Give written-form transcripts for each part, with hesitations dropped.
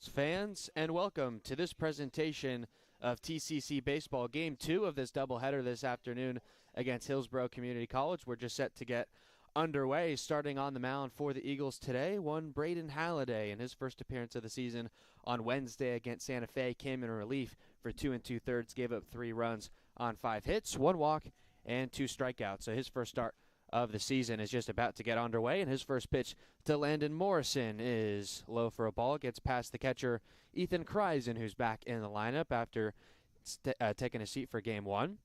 Fans, and welcome to this presentation of TCC Baseball Game 2 of this doubleheader this afternoon against Hillsborough Community College. We're just set to get underway. Starting on the mound for the Eagles today, one Braden Halliday in his first appearance of the season on Wednesday against Santa Fe came in relief for 2 2/3, gave up 3 runs on 5 hits, 1 walk, and 2 strikeouts. So his first start of the season is just about to get underway, and his first pitch to Landon Morrison is low for a ball. Gets past the catcher Ethan Kreisen, who's back in the lineup after taking a seat for game 1.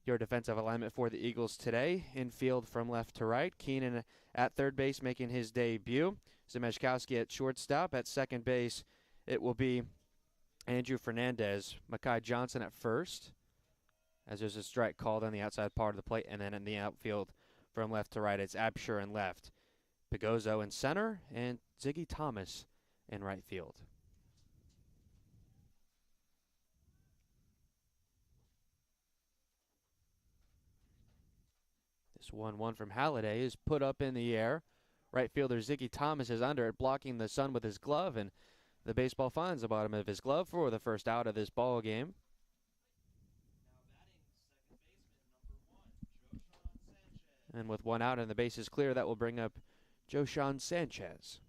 Your defensive alignment for the Eagles today: infield from left to right, Keenan at third base making his debut, Zemeszkowski at shortstop. At second base it will be Andrew Fernandez, Makai Johnson at first, as there's a strike called on the outside part of the plate, and then in the outfield from left to right, it's Absher in left, Pagozzo in center, and Ziggy Thomas in right field. This 1-1 from Halliday is put up in the air. Right fielder Ziggy Thomas is under it, blocking the sun with his glove, and the baseball finds the bottom of his glove for the first out of this ball game. And with 1 out and the bases clear, that will bring up Joshawn Sanchez.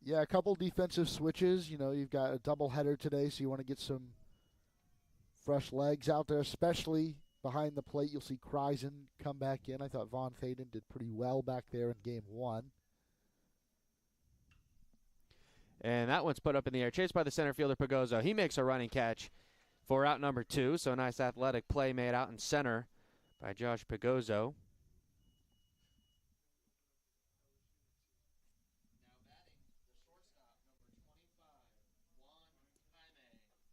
Yeah, a couple defensive switches. You know, you've got a doubleheader today, so you want to get some fresh legs out there, especially behind the plate. You'll see Kreisen come back in. I thought Von Faden did pretty well back there in game 1. And that one's put up in the air, chased by the center fielder Pagozzo. He makes a running catch for out number 2, so a nice athletic play made out in center by Josh Pagozzo.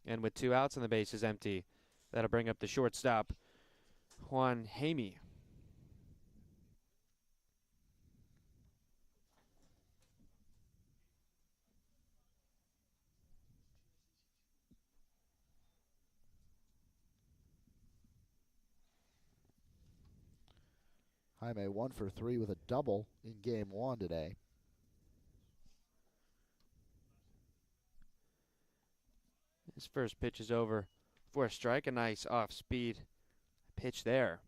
And with 2 outs and the base is empty, that'll bring up the shortstop, Juan Hamey. Jaime 1 for 3 with a double in game 1 today. His first pitch is over for a strike. A nice off-speed pitch there.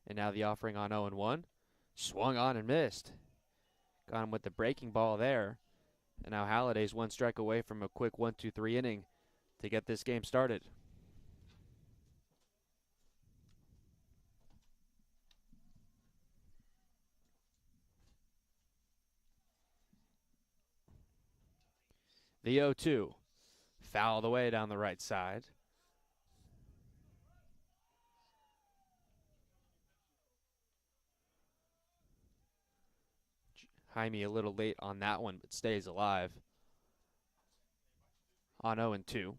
And now the offering on 0-1. Swung on and missed. Got him with the breaking ball there. And now Halliday's 1 strike away from a quick 1-2-3 inning to get this game started. The 0-2, fouled away down the right side. Jaime a little late on that one, but stays alive on 0-2.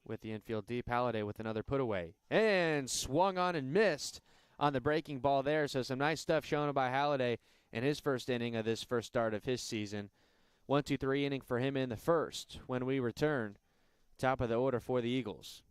With the infield deep, Halliday with another put away. And swung on and missed on the breaking ball there. So some nice stuff shown by Halliday in his first inning of this first start of his season. 1-2-3 inning for him in the first. When we return, top of the order for the Eagles.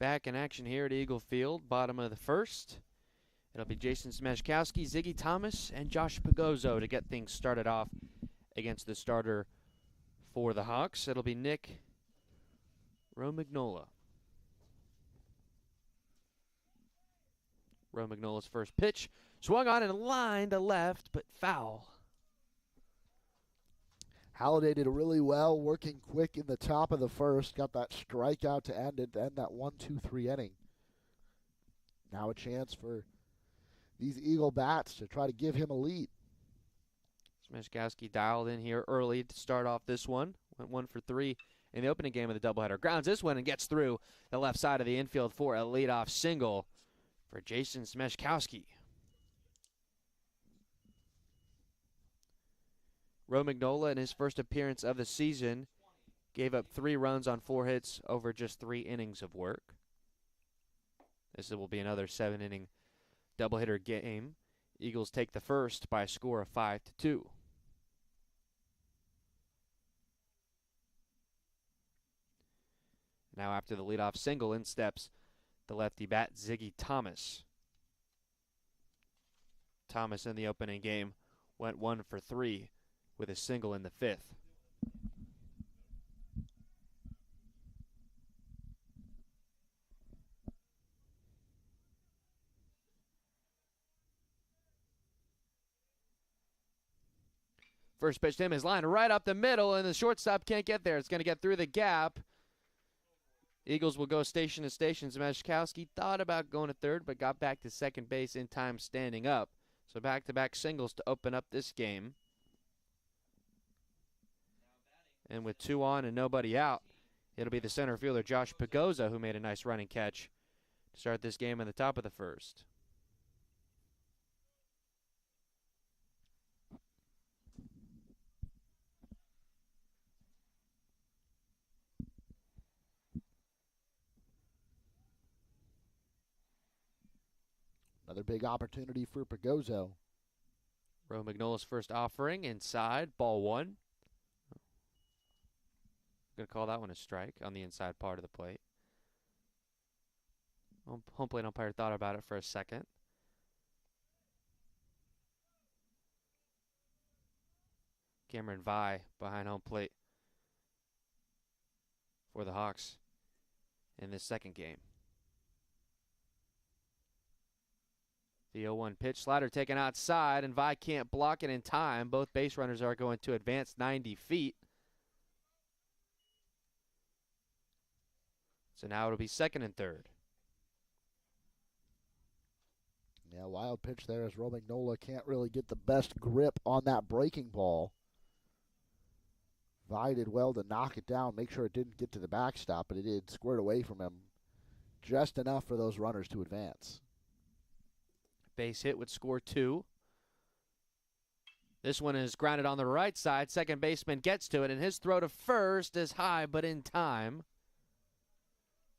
Back in action here at Eagle Field, bottom of the first. It'll be Jason Smeszkowski, Ziggy Thomas, and Josh Pagozzo to get things started off against the starter for the Hawks. It'll be Nick Romagnola's first pitch. Swung on and lined to left, but foul. Halliday did really well, working quick in the top of the first. Got that strikeout to end it, to end that 1-2-3 inning. Now a chance for these Eagle bats to try to give him a lead. Smeszkowski dialed in here early to start off this one. Went 1 for 3 in the opening game of the doubleheader. Grounds this one and gets through the left side of the infield for a leadoff single for Jason Smeszkowski. Romagnola, in his first appearance of the season, gave up 3 runs on 4 hits over just 3 innings of work. This will be another 7-inning doubleheader game. Eagles take the first by a score of 5-2. Now after the leadoff single, in steps the lefty bat, Ziggy Thomas. Thomas in the opening game went 1 for 3 with a single in the 5th. First pitch to him is lined right up the middle, and the shortstop can't get there. It's going to get through the gap. Eagles will go station to station. Smeszkowski thought about going to third, but got back to second base in time standing up. So back-to-back singles to open up this game. And with 2 on and nobody out, it'll be the center fielder Josh Pagozzo who made a nice running catch to start this game in the top of the first. Another big opportunity for Pagozzo. Romagnola's first offering inside, ball 1. Going to call that one a strike on the inside part of the plate. Home plate umpire thought about it for a second. Cameron Vi behind home plate for the Hawks in this second game. The 0-1 pitch, slider taken outside, and Vi can't block it in time. Both base runners are going to advance 90 feet. So now it'll be second and third. Yeah, wild pitch there as Romagnola can't really get the best grip on that breaking ball. Vi did well to knock it down, make sure it didn't get to the backstop, but it did squirt away from him just enough for those runners to advance. Base hit would score 2. This one is grounded on the right side. Second baseman gets to it, and his throw to first is high but in time.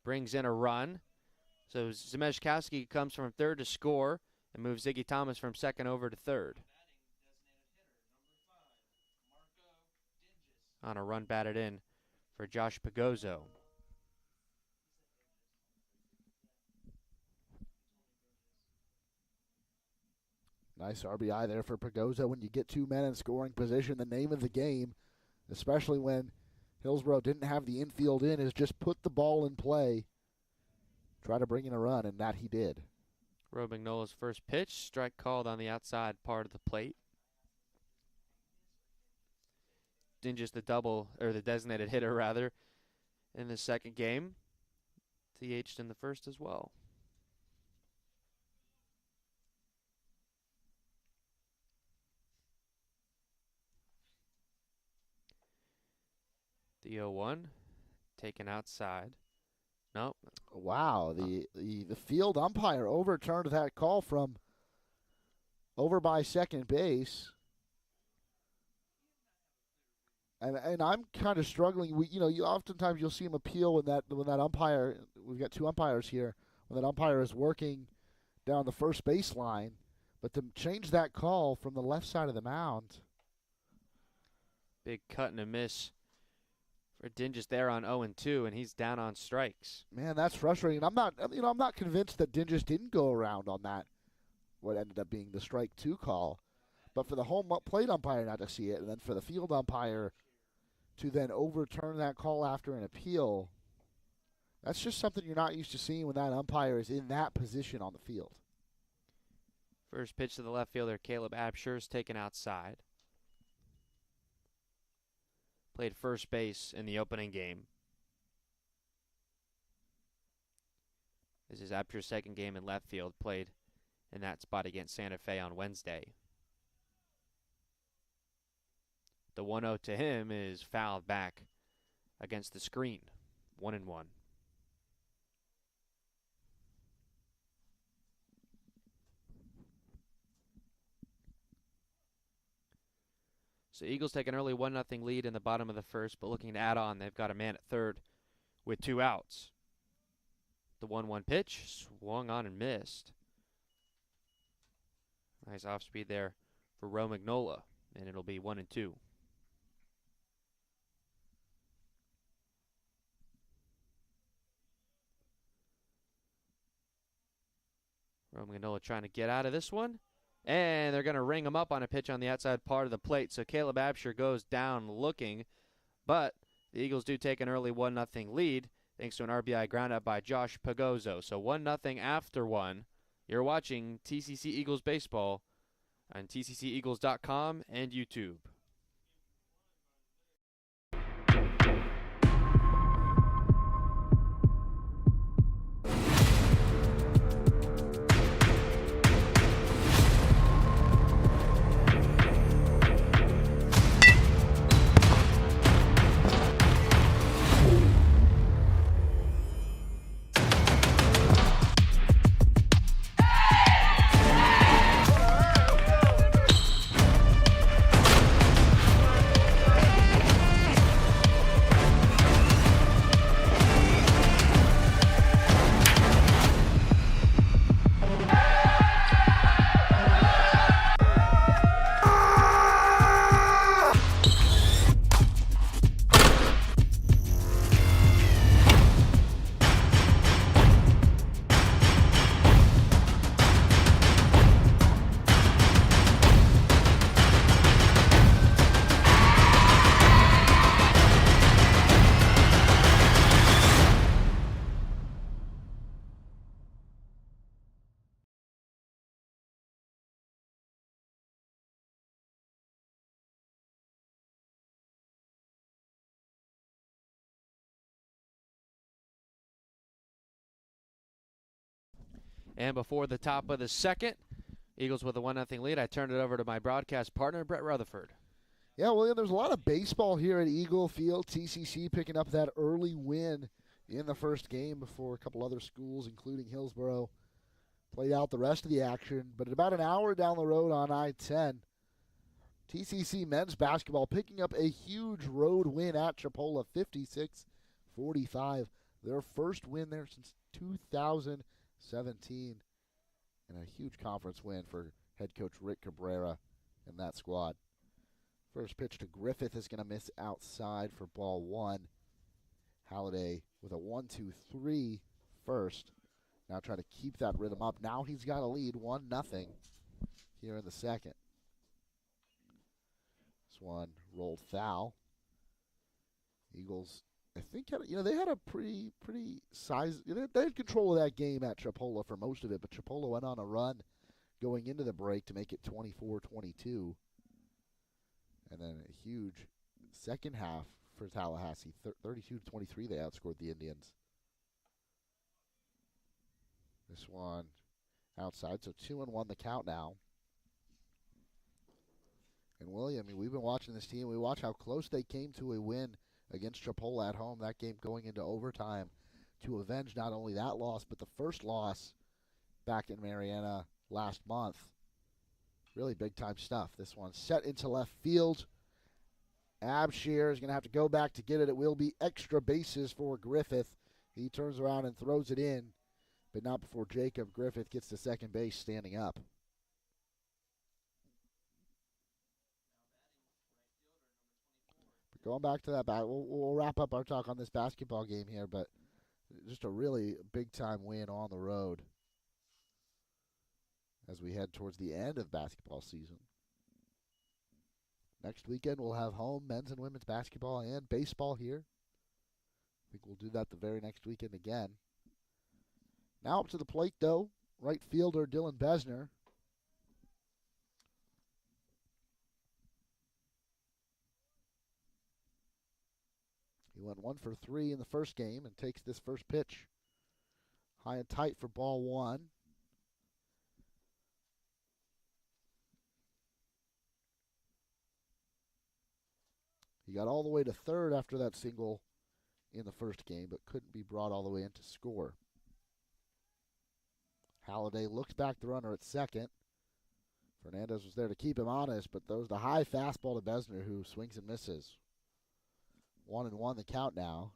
Brings in a run. So Smeszkowski comes from third to score and moves Ziggy Thomas from second over to third. On a run batted in for Josh Pagozzo. Nice RBI there for Pagozzo. When you get 2 men in scoring position, the name of the game, especially when Hillsborough didn't have the infield in, is just put the ball in play. Try to bring in a run, and that he did. Romagnola's first pitch, strike called on the outside part of the plate. Dinges the designated hitter rather, in the second game. TH'd in the first as well. The 0-1 taken outside. Nope. Wow, the field umpire overturned that call from over by second base. And I'm kind of struggling. Oftentimes you'll see him appeal when that umpire. We've got 2 umpires here. When that umpire is working down the first baseline, but to change that call from the left side of the mound. Big cut and a miss Dingus there on 0-2, and he's down on strikes. Man, that's frustrating. I'm not convinced that Dingus didn't go around on that, what ended up being the strike 2 call. But for the home plate umpire not to see it, and then for the field umpire to then overturn that call after an appeal, that's just something you're not used to seeing when that umpire is in that position on the field. First pitch to the left fielder, Caleb Absher, is taken outside. Played first base in the opening game. This is Absher's second game in left field, played in that spot against Santa Fe on Wednesday. The 1-0 to him is fouled back against the screen. 1-1. So Eagles take an early 1-0 lead in the bottom of the first, but looking to add on, they've got a man at third with 2 outs. The 1-1 pitch, swung on and missed. Nice off speed there for Ro Magnola, and it'll be 1-2. Ro Magnola trying to get out of this one. And they're going to ring him up on a pitch on the outside part of the plate. So Caleb Absher goes down looking. But the Eagles do take an early 1-0 lead thanks to an RBI ground out by Josh Pagozzo. So 1-0 after 1. You're watching TCC Eagles baseball on tcceagles.com and YouTube. And before the top of the second, Eagles with a 1-0 lead. I turned it over to my broadcast partner, Brett Rutherford. Yeah, William, there's a lot of baseball here at Eagle Field. TCC picking up that early win in the first game before a couple other schools, including Hillsborough, played out the rest of the action. But at about an hour down the road on I-10, TCC men's basketball picking up a huge road win at Chipola, 56-45. Their first win there since 2017. And a huge conference win for head coach Rick Cabrera and that squad. First pitch to Griffith is going to miss outside for ball one. Halliday with a 1-2-3 first. Now trying to keep that rhythm up. Now he's got a lead, 1-0 here in the second. This one rolled foul. Eagles, I think, they had a pretty size. They had control of that game at Chipola for most of it, but Chipola went on a run going into the break to make it 24-22. And then a huge second half for Tallahassee. 32-23, they outscored the Indians. This one outside, so 2-1 the count now. And William, we've been watching this team. We watch how close they came to a win against Chipola at home. That game going into overtime to avenge not only that loss, but the first loss back in Mariana last month. Really big-time stuff. This one set into left field. Abshir is going to have to go back to get it. It will be extra bases for Griffith. He turns around and throws it in, but not before Jacob Griffith gets to second base standing up. going back to that we'll wrap up our talk on this basketball game here, but just a really big-time win on the road as we head towards the end of basketball season. Next weekend, we'll have home men's and women's basketball and baseball here. I think we'll do that the very next weekend again. Now up to the plate, though, right fielder Dylan Besner. He went 1 for 3 in the first game and takes this first pitch high and tight for ball 1. He got all the way to third after that single in the first game, but couldn't be brought all the way in to score. Halliday looks back the runner at second. Fernandez was there to keep him honest, but throws the high fastball to Besner, who swings and misses. 1-1 the count now.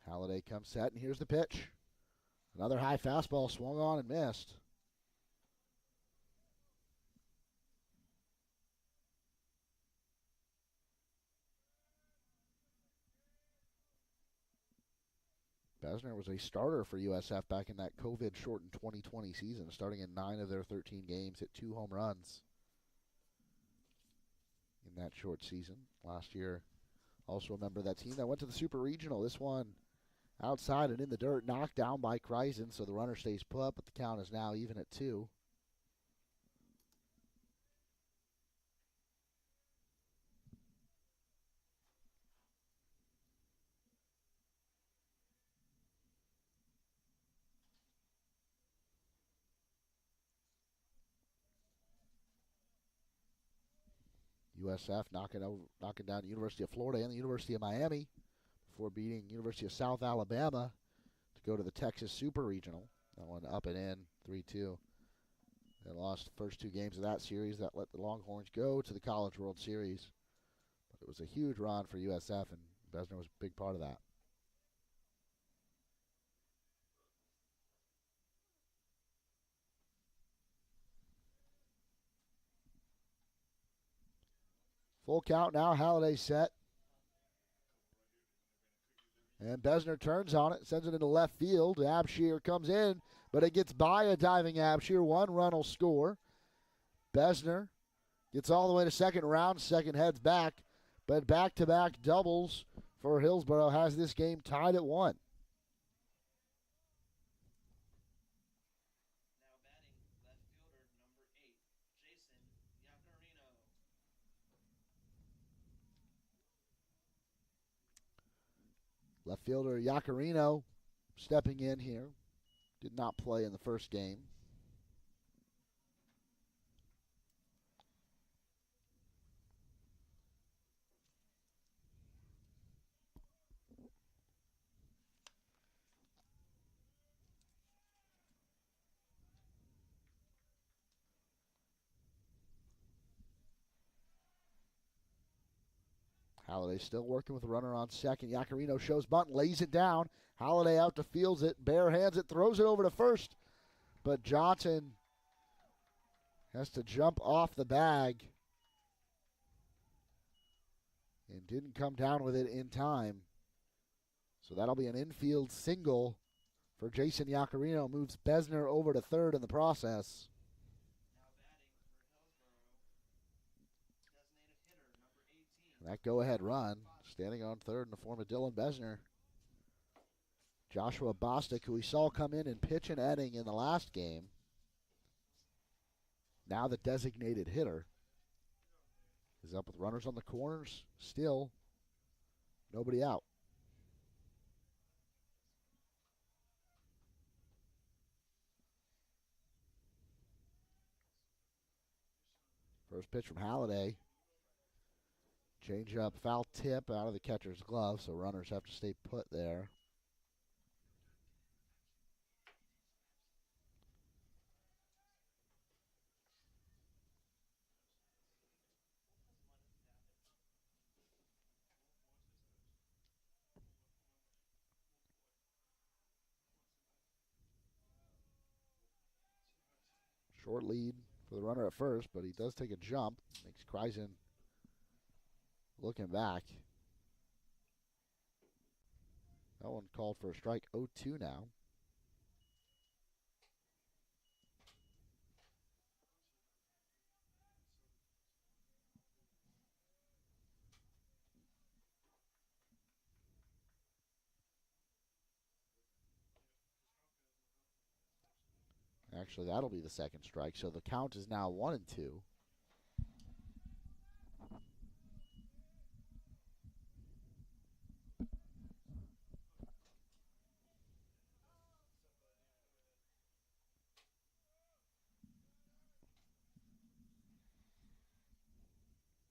Halliday comes set, and here's the pitch. Another high fastball swung on and missed. Besner was a starter for USF back in that COVID-shortened 2020 season, starting in 9 of their 13 games, hit 2 home runs in that short season. Last year, also a member of that team that went to the Super Regional. This one outside and in the dirt, knocked down by Kreisen, so the runner stays put, but the count is now even at 2. USF knocking down the University of Florida and the University of Miami before beating University of South Alabama to go to the Texas Super Regional. That one up and in, 3-2. They lost the first 2 games of that series. That let the Longhorns go to the College World Series. But it was a huge run for USF, and Besner was a big part of that. Full count now. Halliday set. And Besner turns on it, sends it into left field. Abshir comes in, but it gets by a diving Abshir. 1 run will score. Besner gets all the way to second round. Second heads back, but back-to-back doubles for Hillsborough has this game tied at 1. Left fielder Yacarino stepping in here. Did not play in the first game. Halliday still working with a runner on second. Yacarino shows bunt, lays it down. Halliday out to fields it, bare hands it, throws it over to first. But Johnson has to jump off the bag and didn't come down with it in time. So that'll be an infield single for Jason Yacarino. Moves Besner over to third in the process. That go-ahead run, standing on third in the form of Dylan Besner. Joshua Bostic, who we saw come in and pitch an inning in the last game, now the designated hitter, is up with runners on the corners. Still nobody out. First pitch from Halliday. Change up, foul tip out of the catcher's glove, so runners have to stay put there. Short lead for the runner at first, but he does take a jump. Makes Kreisen looking back. That one called for a strike. 0-2 now. Actually, that'll be the second strike. So the count is now 1-2.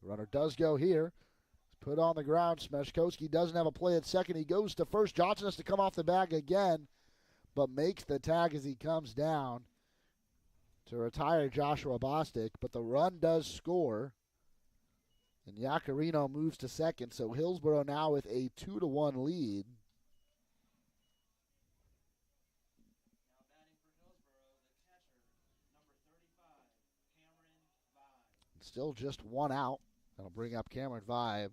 The runner does go here. Put on the ground. Smeshkowski doesn't have a play at second. He goes to first. Johnson has to come off the bag again, but makes the tag as he comes down to retire Joshua Bostic. But the run does score, and Yacarino moves to second. So Hillsborough now with a 2-1 lead. Now batting for Hillsborough, the catcher, number 35, Cameron Vibe. Still just one out. That'll bring up Cameron Vibe.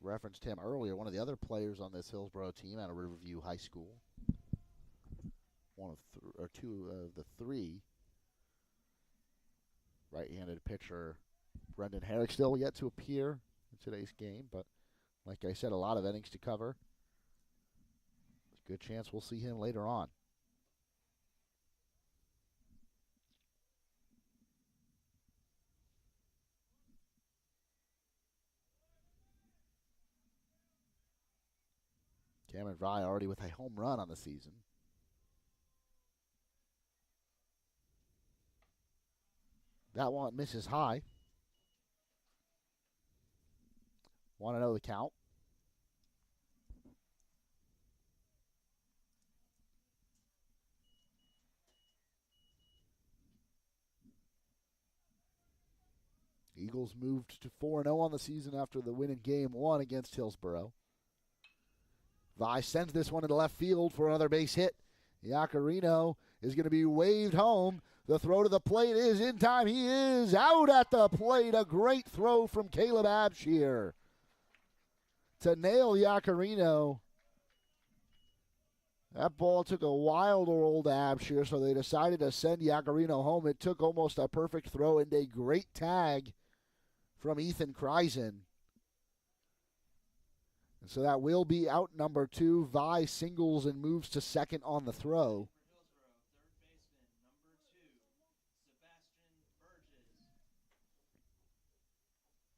Referenced him earlier, one of the other players on this Hillsborough team out of Riverview High School. One of two of the three. Right-handed pitcher Brendan Herrick still yet to appear in today's game, but like I said, a lot of innings to cover. Good chance we'll see him later on. Cameron Vry already with a home run on the season. That one misses high. 1-0 the count. Eagles moved to 4-0 on the season after the win in Game 1 against Hillsborough. Vi sends this one into left field for another base hit. Yacarino is going to be waved home. The throw to the plate is in time. He is out at the plate. A great throw from Caleb Abshire to nail Yacarino. That ball took a wild roll to Abshire, so they decided to send Yacarino home. It took almost a perfect throw and a great tag from Ethan Kreisen. And so that will be out number 2. Vi singles and moves to second on the throw.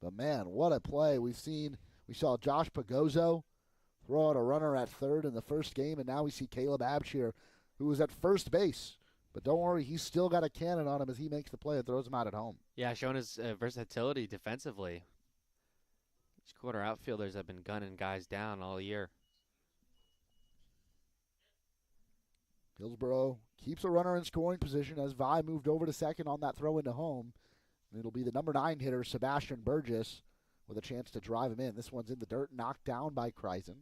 But man, what a play. We saw Josh Pagozzo throw out a runner at third in the first game, and now we see Caleb Abshire, who was at first base. But don't worry, he's still got a cannon on him as he makes the play and throws him out at home. Yeah, showing his versatility defensively. These quarter outfielders have been gunning guys down all year. Hillsborough keeps a runner in scoring position as Vi moved over to second on that throw into home. And it'll be the number 9 hitter, Sebastian Burgess, with a chance to drive him in. This one's in the dirt, knocked down by Kreisen.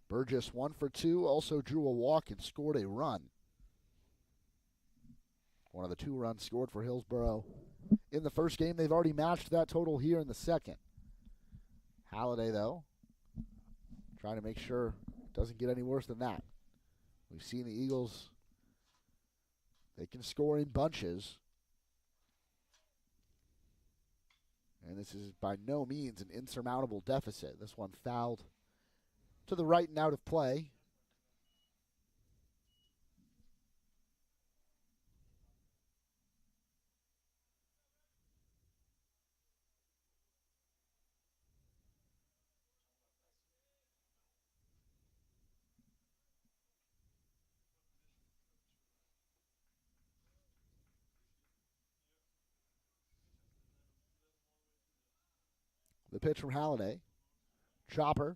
Burgess 1 for 2, also drew a walk and scored a run. One of the 2 runs scored for Hillsborough in the first game. They've already matched that total here in the second. Halliday, though, trying to make sure it doesn't get any worse than that. We've seen the Eagles, they can score in bunches. And this is by no means an insurmountable deficit. This one fouled to the right and out of play. The pitch from Halliday. Chopper.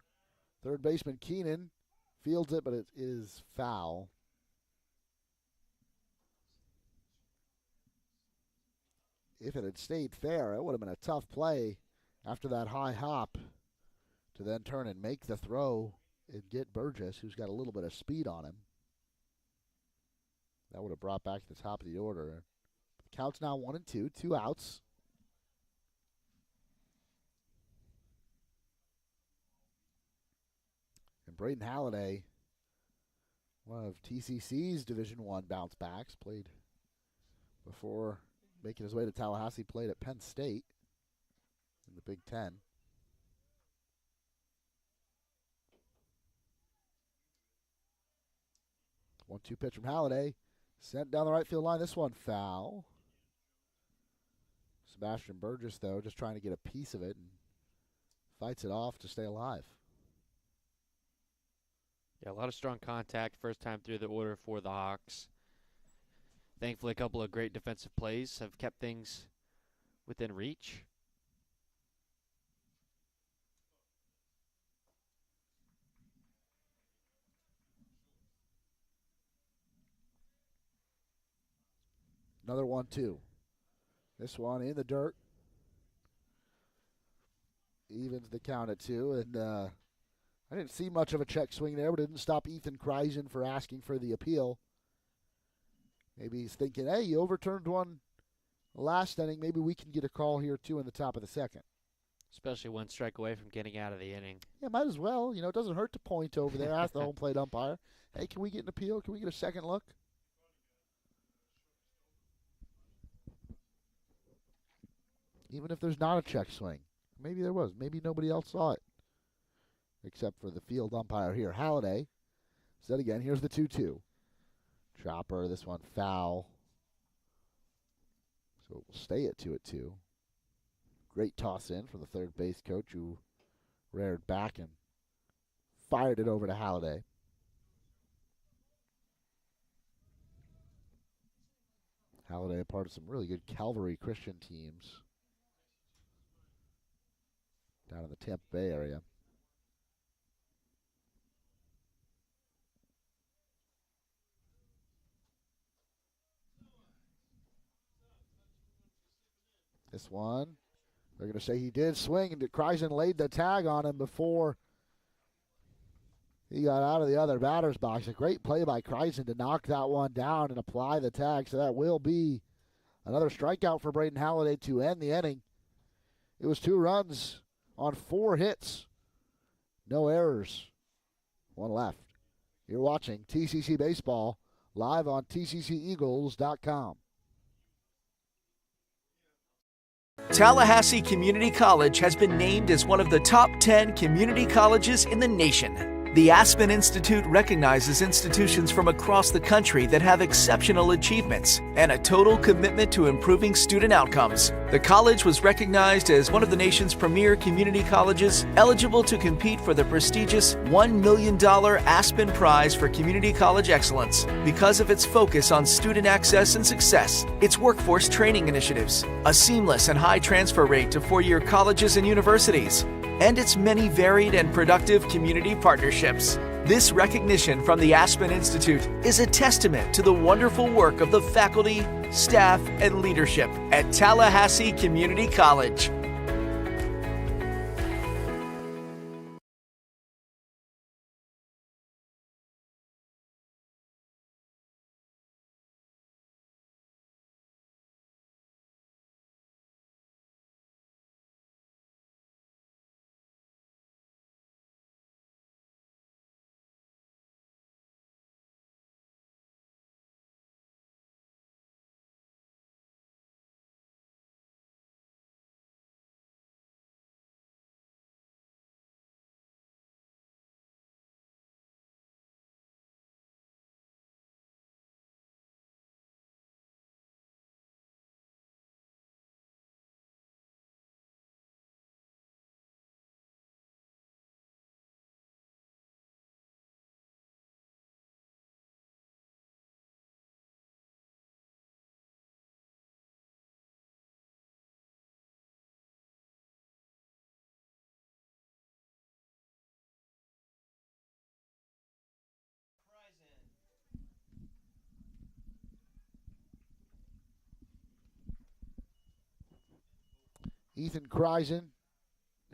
Third baseman Keenan fields it, but it is foul. If it had stayed fair, it would have been a tough play after that high hop to then turn and make the throw and get Burgess, who's got a little bit of speed on him. That would have brought back the top of the order. The count's now 1-2, 2 outs. And Braden Halliday, one of TCC's Division I bounce backs, played before making his way to Tallahassee, played at Penn State in the Big Ten. 1-2 pitch from Halliday. Sent down the right field line. This one foul. Sebastian Burgess, though, just trying to get a piece of it and fights it off to stay alive. Yeah, a lot of strong contact first time through the order for the Hawks. Thankfully, a couple of great defensive plays have kept things within reach. Another 1-2. This one in the dirt. Evens the count at 2. And I didn't see much of a check swing there, but it didn't stop Ethan Kreisen for asking for the appeal. Maybe he's thinking, hey, you overturned one last inning. Maybe we can get a call here, too, in the top of the second. Especially one strike away from getting out of the inning. Yeah, might as well. You know, it doesn't hurt to point over there. Ask the home plate umpire, hey, can we get an appeal? Can we get a second look? Even if there's not a check swing. Maybe there was. Maybe nobody else saw it. Except for the field umpire here. Halliday. Set again. Here's the 2-2. Chopper. This one foul. So it will stay at 2-2. Great toss in from the third base coach who reared back and fired it over to Halliday. Halliday, a part of some really good Calvary Christian teams down in the Tampa Bay area. This one, they're going to say he did swing, and Kreisen laid the tag on him before he got out of the other batter's box. A great play by Kreisen to knock that one down and apply the tag, so that will be another strikeout for Braden Halliday to end the inning. It was 2 runs on 4 hits. No errors. 1 left. You're watching TCC Baseball live on tcceagles.com. Tallahassee Community College has been named as one of the top 10 community colleges in the nation. The Aspen Institute recognizes institutions from across the country that have exceptional achievements and a total commitment to improving student outcomes. The college was recognized as one of the nation's premier community colleges eligible to compete for the prestigious $1 million Aspen Prize for Community College Excellence because of its focus on student access and success, its workforce training initiatives, a seamless and high transfer rate to four-year colleges and universities, and its many varied and productive community partnerships. This recognition from the Aspen Institute is a testament to the wonderful work of the faculty, staff, and leadership at Tallahassee Community College. Ethan Kreisen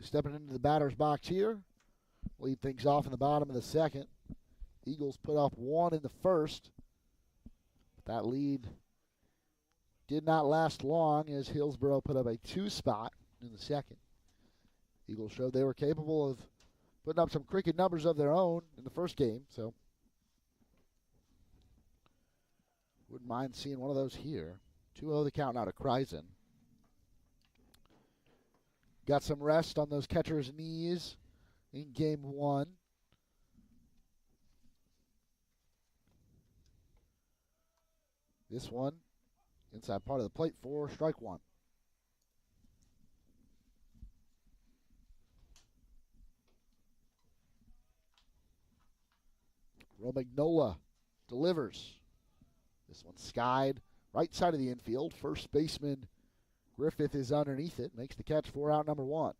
stepping into the batter's box here. lead things off in the bottom of the second. Eagles put up 1 in the first. But that lead did not last long as Hillsborough put up a 2 spot in the second. Eagles showed they were capable of putting up some cricket numbers of their own in the first game, so wouldn't mind seeing one of those here. 2-0 the count now to Kryzen. Got some rest on those catchers' knees in game 1. This one, inside part of the plate for strike 1. Romagnola delivers. This one skied right side of the infield. First baseman Griffith is underneath it. Makes the catch for out number 1.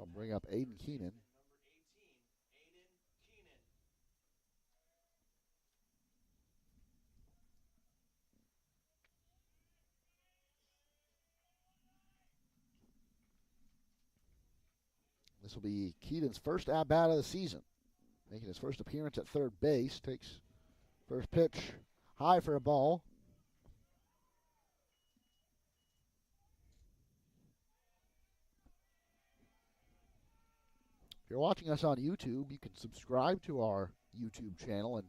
I'll bring up Aiden Keenan. This will be Keaton's first at-bat of the season. Making his first appearance at third base. Takes first pitch high for a ball. If you're watching us on YouTube, you can subscribe to our YouTube channel and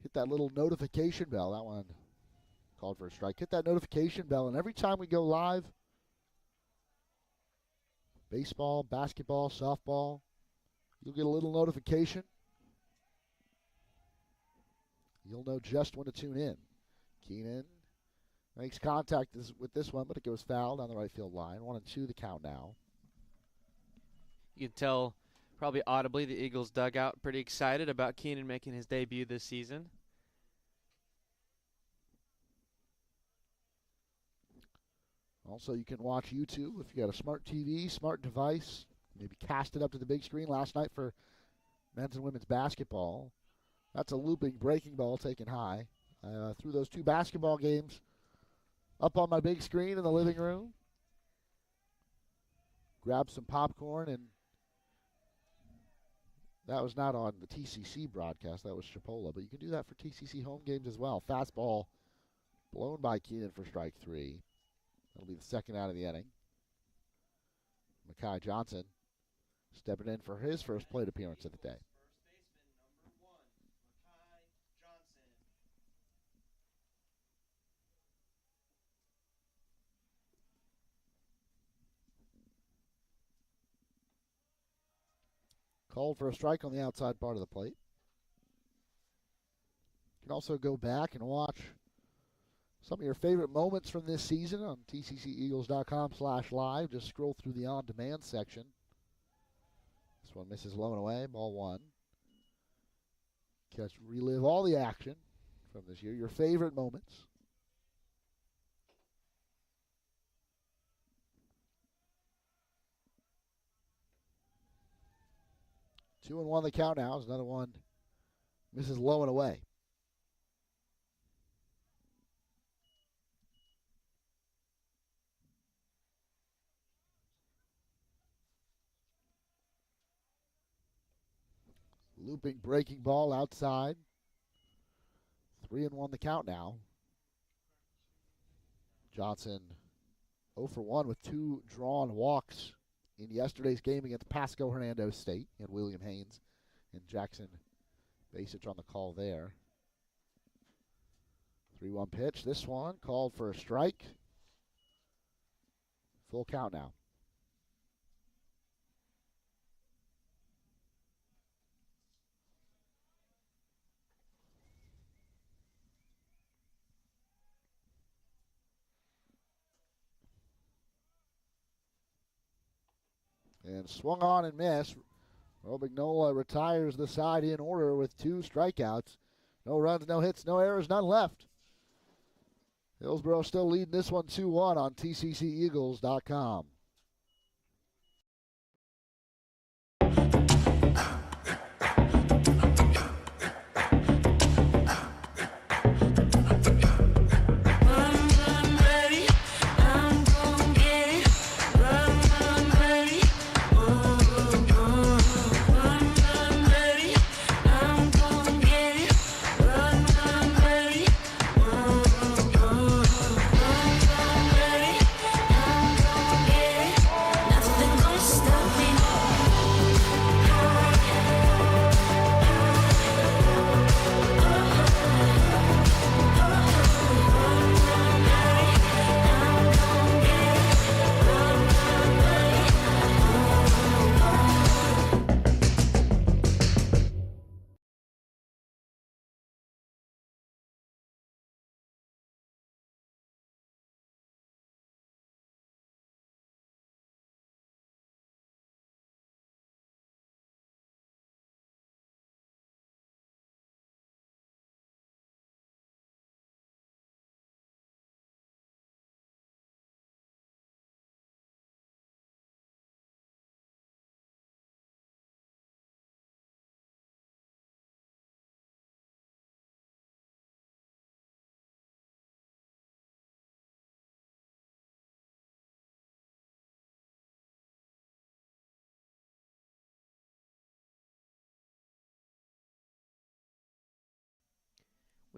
hit that little notification bell. That one called for a strike. Hit that notification bell, and every time we go live, baseball, basketball, softball, you'll get a little notification. You'll know just when to tune in. Keenan makes contact with this one, but it goes foul down the right field line. 1-2 the count now. You can tell probably audibly the Eagles dugout pretty excited about Keenan making his debut this season. Also, you can watch YouTube if you got a smart TV, smart device. Maybe cast it up to the big screen last night for men's and women's basketball. That's a looping breaking ball taken high. Threw those 2 basketball games up on my big screen in the living room. Grabbed some popcorn, and that was not on the TCC broadcast. That was Chipola, but you can do that for TCC home games as well. Fastball blown by Keenan for strike 3. That'll be the second out of the inning. Makai Johnson stepping in for his first plate appearance of the day. Called for a strike on the outside part of the plate. You can also go back and watch some of your favorite moments from this season on tcceagles.com/live. Just scroll through the on-demand section. This one misses low and away, ball 1. Relive all the action from this year, your favorite moments. Two and 1 the count now. As another one misses low and away. Looping breaking ball outside. 3 and 1 the count now. Johnson 0 for 1 with 2 drawn walks in yesterday's game against Pasco Hernando State. And William Haynes and Jackson Basich on the call there. 3-1 pitch. This one called for a strike. Full count now. And swung on and missed. Romagnola retires the side in order with 2 strikeouts. No runs, no hits, no errors, none left. Hillsborough still leading this one 2-1 on tcceagles.com.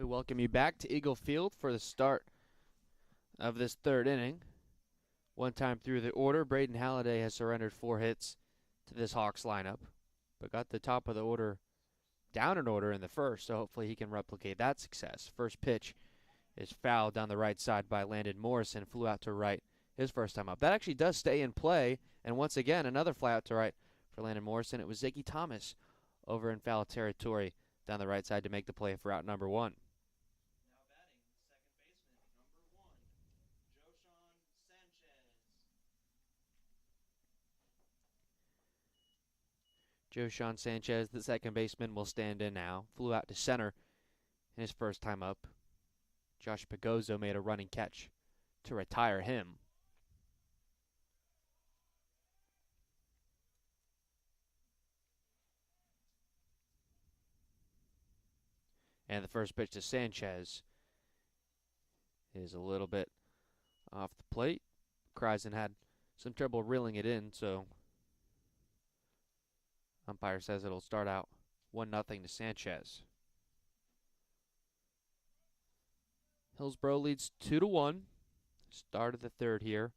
We welcome you back to Eagle Field for the start of this third inning. One time through the order, Braden Halliday has surrendered 4 hits to this Hawks lineup, but got the top of the order down in order in the first, so hopefully he can replicate that success. First pitch is fouled down the right side by Landon Morrison, flew out to right his first time up. That actually does stay in play, and once again, another fly out to right for Landon Morrison. It was Ziggy Thomas over in foul territory down the right side to make the play for out number 1. Joshawn Sanchez, the second baseman, will stand in now. Flew out to center in his first time up. Josh Pagozzo made a running catch to retire him. And the first pitch to Sanchez is a little bit off the plate. Kreisen had some trouble reeling it in, so umpire says it'll start out 1-0 to Sanchez. Hillsborough leads 2-1. Start of the third here,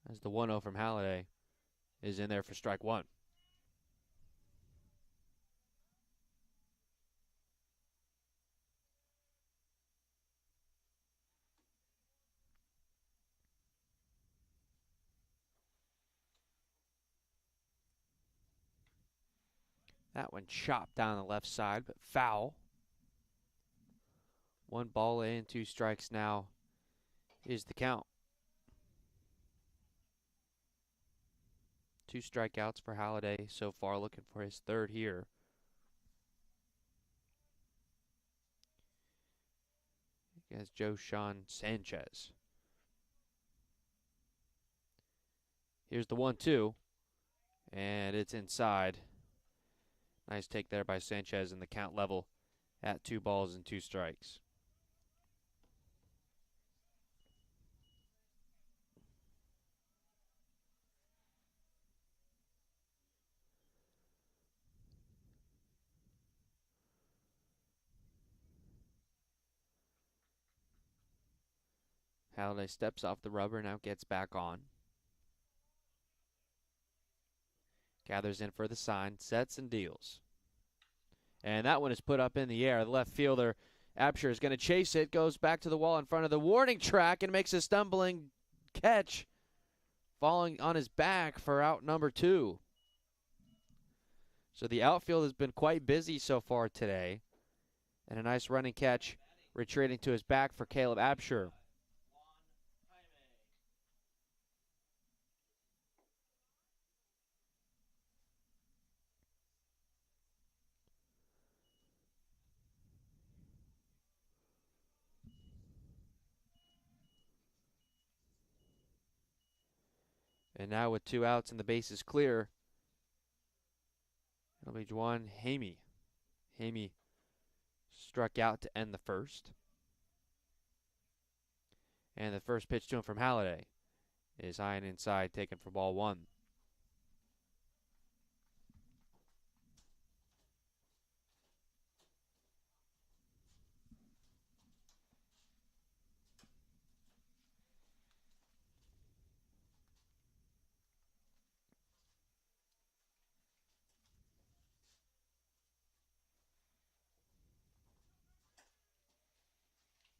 as the 1-0 from Halliday is in there for strike 1. That one chopped down the left side, but foul. 1 ball and 2 strikes now is the count. 2 strikeouts for Halliday so far, looking for his third here. Against Joshawn Sanchez. Here's the 1-2, and it's inside. Nice take there by Sanchez, and the count level at 2 balls and 2 strikes. Halliday steps off the rubber, now gets back on. Gathers in for the sign, sets and deals. And that one is put up in the air. The left fielder, Absher, is going to chase it, goes back to the wall in front of the warning track and makes a stumbling catch, falling on his back for out number 2. So the outfield has been quite busy so far today. And a nice running catch retreating to his back for Caleb Absher. And now with 2 outs and the bases clear, it'll be Juwan Hamey. Hamey struck out to end the first. And the first pitch to him from Halliday is high and inside, taken for ball 1.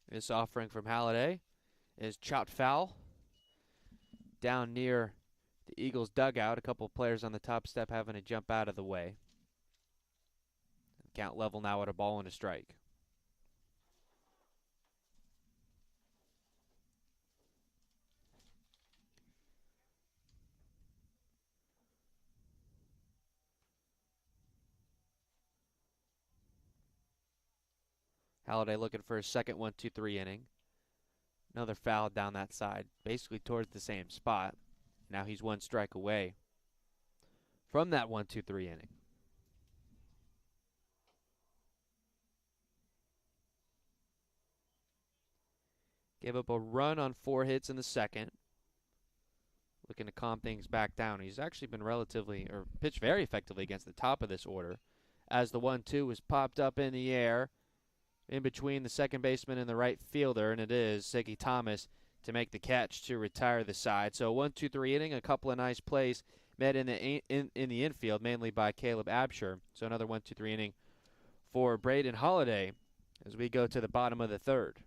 This offering from Halliday is chopped foul down near the Eagles' dugout. A couple players on the top step having to jump out of the way. Count level now at a ball and a strike. Halliday looking for his second 1-2-3 inning. Another foul down that side, basically towards the same spot. Now he's 1 strike away from that 1-2-3 inning. Gave up a run on 4 hits in the second. Looking to calm things back down. He's actually been pitched very effectively against the top of this order. as the 1-2 was popped up in the air in between the second baseman and the right fielder, and it is Ziggy Thomas to make the catch to retire the side. So 1-2-3 inning, a couple of nice plays made in the infield, mainly by Caleb Absher. So another 1-2-3 inning for Braden Holiday as we go to the bottom of the third.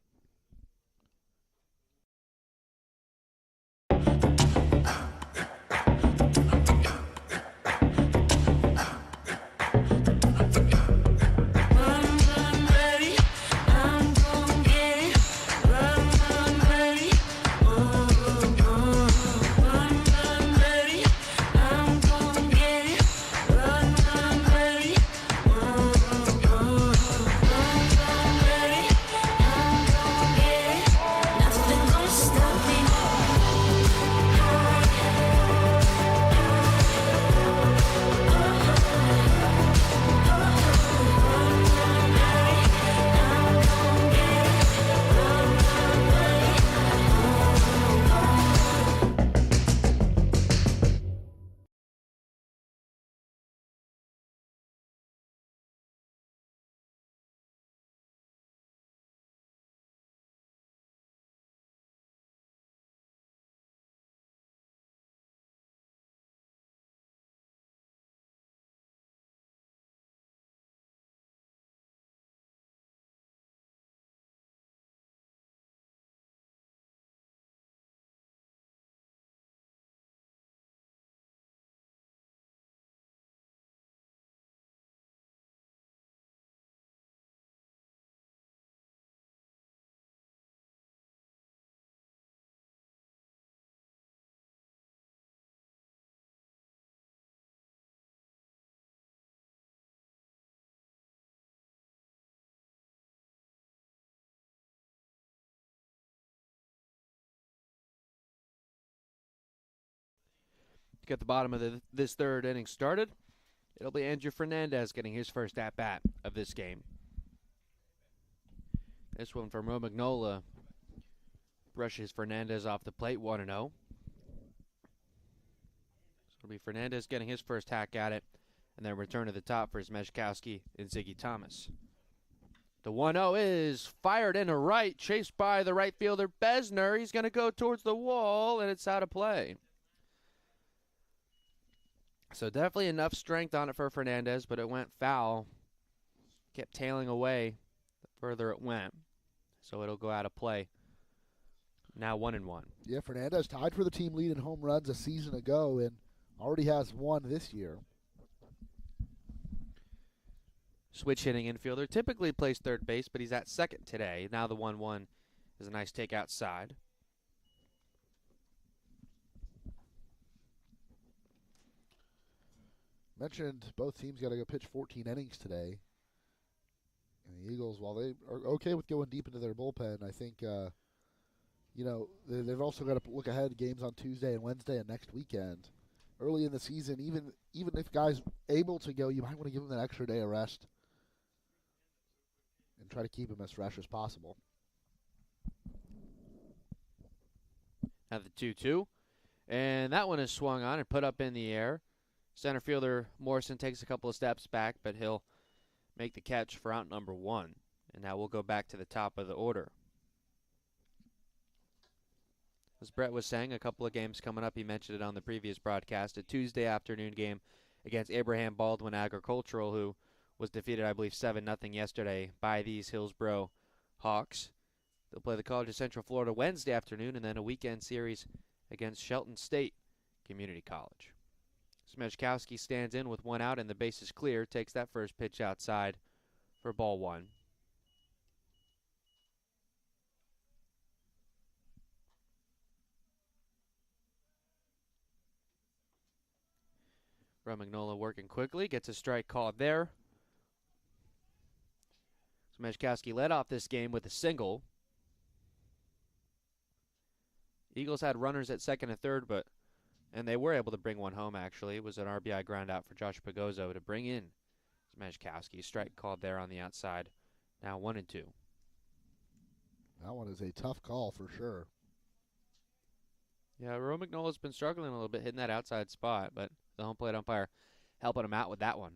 To get the bottom of this third inning started, it'll be Andrew Fernandez getting his first at-bat of this game. This one from Romagnola brushes Fernandez off the plate, 1-0. So it'll be Fernandez getting his first hack at it, and then return to the top for Smejkowski and Ziggy Thomas. The 1-0 is fired into right, chased by the right fielder Besner. He's going to go towards the wall, and it's out of play. So definitely enough strength on it for Fernandez, but it went foul. Kept tailing away the further it went. So it'll go out of play. Now 1-1. Yeah, Fernandez tied for the team lead in home runs a season ago and already has one this year. Switch hitting infielder. Typically plays third base, but he's at second today. Now the 1-1 is a nice take outside. Mentioned both teams got to go pitch 14 innings today. And the Eagles, while they are okay with going deep into their bullpen, I think, they've also got to look ahead games on Tuesday and Wednesday and next weekend. Early in the season, even if guys able to go, you might want to give them that extra day of rest and try to keep them as fresh as possible. Now the 2-2. And that one is swung on and put up in the air. Center fielder Morrison takes a couple of steps back, but he'll make the catch for out number 1. And now we'll go back to the top of the order. As Brett was saying, a couple of games coming up. He mentioned it on the previous broadcast. A Tuesday afternoon game against Abraham Baldwin Agricultural, who was defeated, I believe, 7-0 yesterday by these Hillsborough Hawks. They'll play the College of Central Florida Wednesday afternoon, and then a weekend series against Shelton State Community College. Smejkowski stands in with one out, and the base is clear. Takes that first pitch outside for ball 1. Romagnola working quickly, gets a strike called there. Smejkowski led off this game with a single. Eagles had runners at second and third, and they were able to bring one home, actually. It was an RBI ground out for Josh Pagozzo to bring in Smejkowski. Strike called there on the outside. Now 1-2. That one is a tough call for sure. Yeah, Romagnola's been struggling a little bit hitting that outside spot, but the home plate umpire helping him out with that one.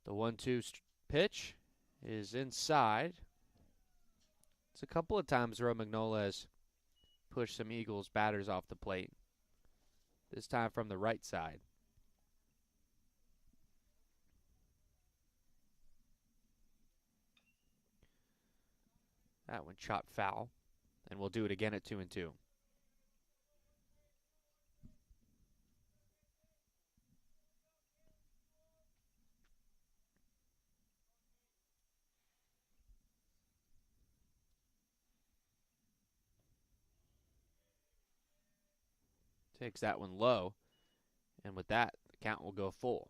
The 1-2 pitch is inside. It's a couple of times Romagnola has pushed some Eagles batters off the plate. This time from the right side. That one chopped foul. And we'll do it again at 2-2. Takes that one low. And with that, the count will go full.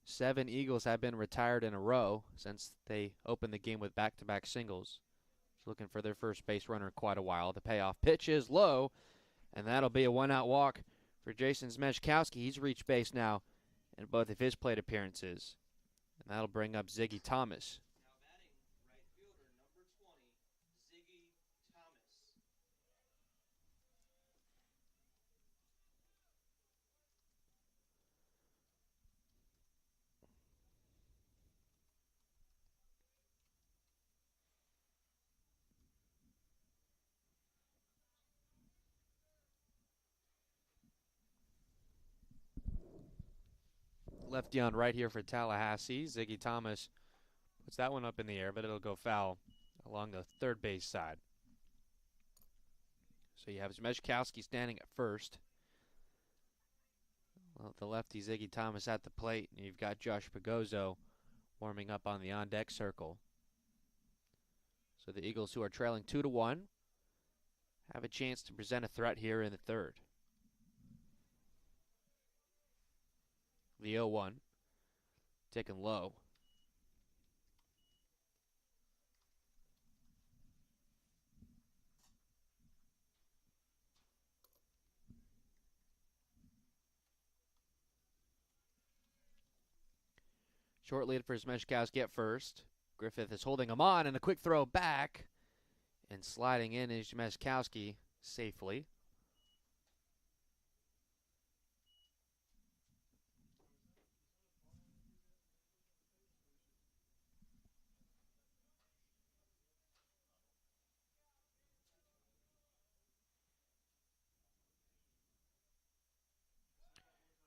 Seven Eagles have been retired in a row since they opened the game with back-to-back singles. Looking for their first base runner in quite a while. The payoff pitch is low, and that'll be a one-out walk for Jason Zmejkowski. He's reached base now in both of his plate appearances, and that'll bring up Ziggy Thomas. Lefty on right here for Tallahassee. Ziggy Thomas puts that one up in the air, but it'll go foul along the third base side. So you have Zmejkowski standing at first. Well, the lefty Ziggy Thomas at the plate, and you've got Josh Pagozzo warming up on the on-deck circle. So the Eagles, who are trailing 2-1, have a chance to present a threat here in the third. The 0-1, taken low. Short lead for Zmejkowski at first. Griffith is holding him on, and a quick throw back. And sliding in is Zmejkowski safely.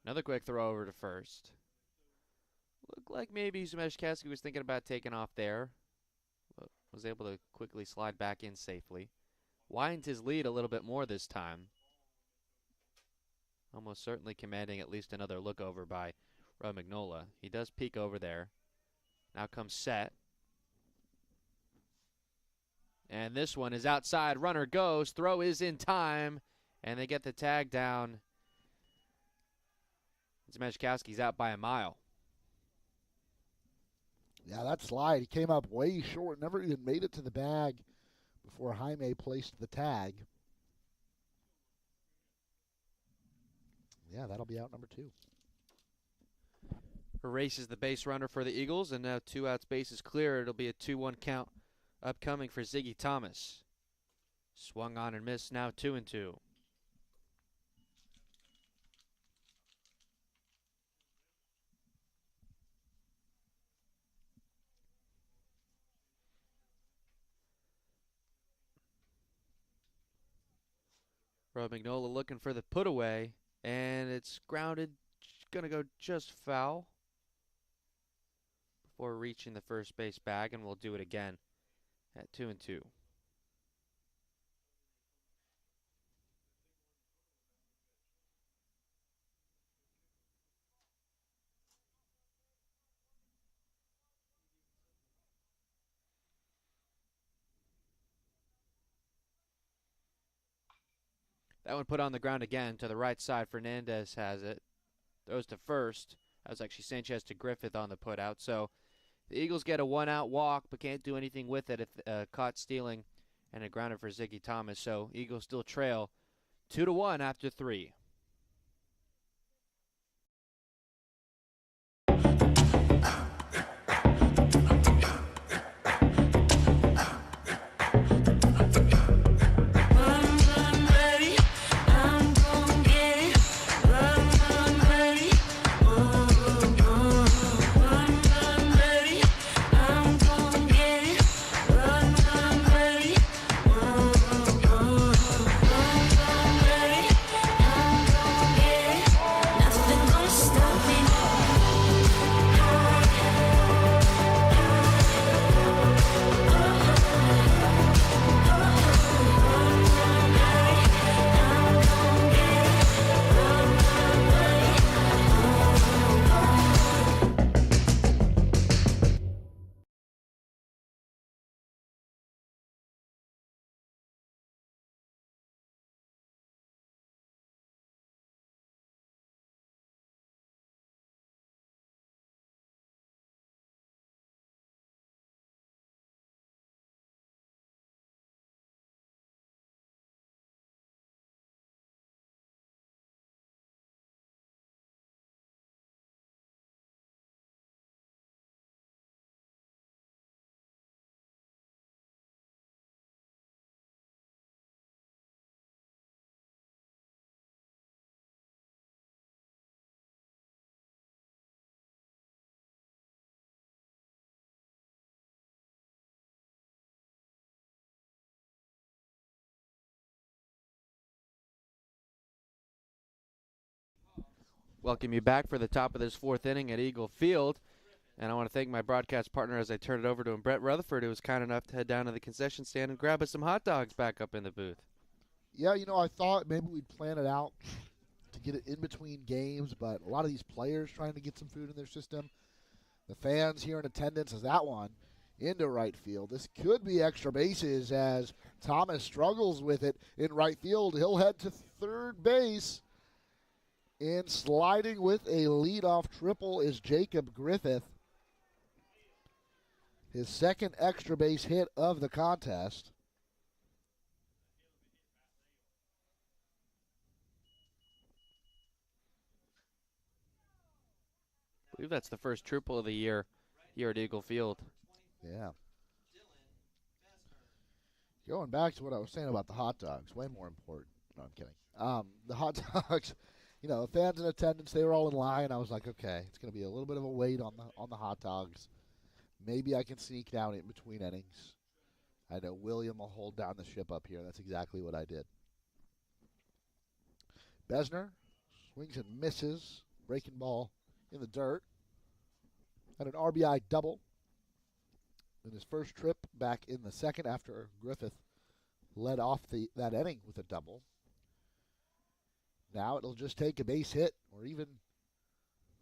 Another quick throw over to first. Looked like maybe Zmejkowski was thinking about taking off there, but was able to quickly slide back in safely. Widens his lead a little bit more this time. Almost certainly commanding at least another look over by Romagnola. He does peek over there. Now comes set. And this one is outside. Runner goes. Throw is in time. And they get the tag down. Zmejkowski's out by a mile. Yeah, that slide, he came up way short, never even made it to the bag before Jaime placed the tag. Yeah, that'll be out number 2. Erases the base runner for the Eagles, and now 2 outs, base is clear. It'll be a 2-1 count upcoming for Ziggy Thomas. Swung on and missed, now 2-2. Romagnola looking for the put away, and it's grounded, going to go just foul before reaching the first base bag, and we'll do it again at 2-2. That one put on the ground again to the right side. Fernandez has it. Throws to first. That was actually Sanchez to Griffith on the put out. So the Eagles get a 1-out walk, but can't do anything with it if caught stealing, and a grounder for Ziggy Thomas. So Eagles still trail 2-1 after 3. Welcome you back for the top of this fourth inning at Eagle Field. And I want to thank my broadcast partner as I turn it over to him, Brett Rutherford, who was kind enough to head down to the concession stand and grab us some hot dogs back up in the booth. Yeah, I thought maybe we'd plan it out to get it in between games, but a lot of these players trying to get some food in their system. The fans here in attendance as that one into right field. This could be extra bases as Thomas struggles with it in right field. He'll head to third base. And sliding with a leadoff triple is Jacob Griffith. His second extra base hit of the contest. I believe that's the first triple of the year here at Eagle Field. Yeah. Going back to what I was saying about the hot dogs, way more important. No, I'm kidding. The hot dogs, the fans in attendance, they were all in line. I was like, okay, it's going to be a little bit of a wait on the hot dogs. Maybe I can sneak down in between innings. I know William will hold down the ship up here. That's exactly what I did. Besner swings and misses. Breaking ball in the dirt. Had an RBI double in his first trip back in the second after Griffith led off that inning with a double. Now it'll just take a base hit or even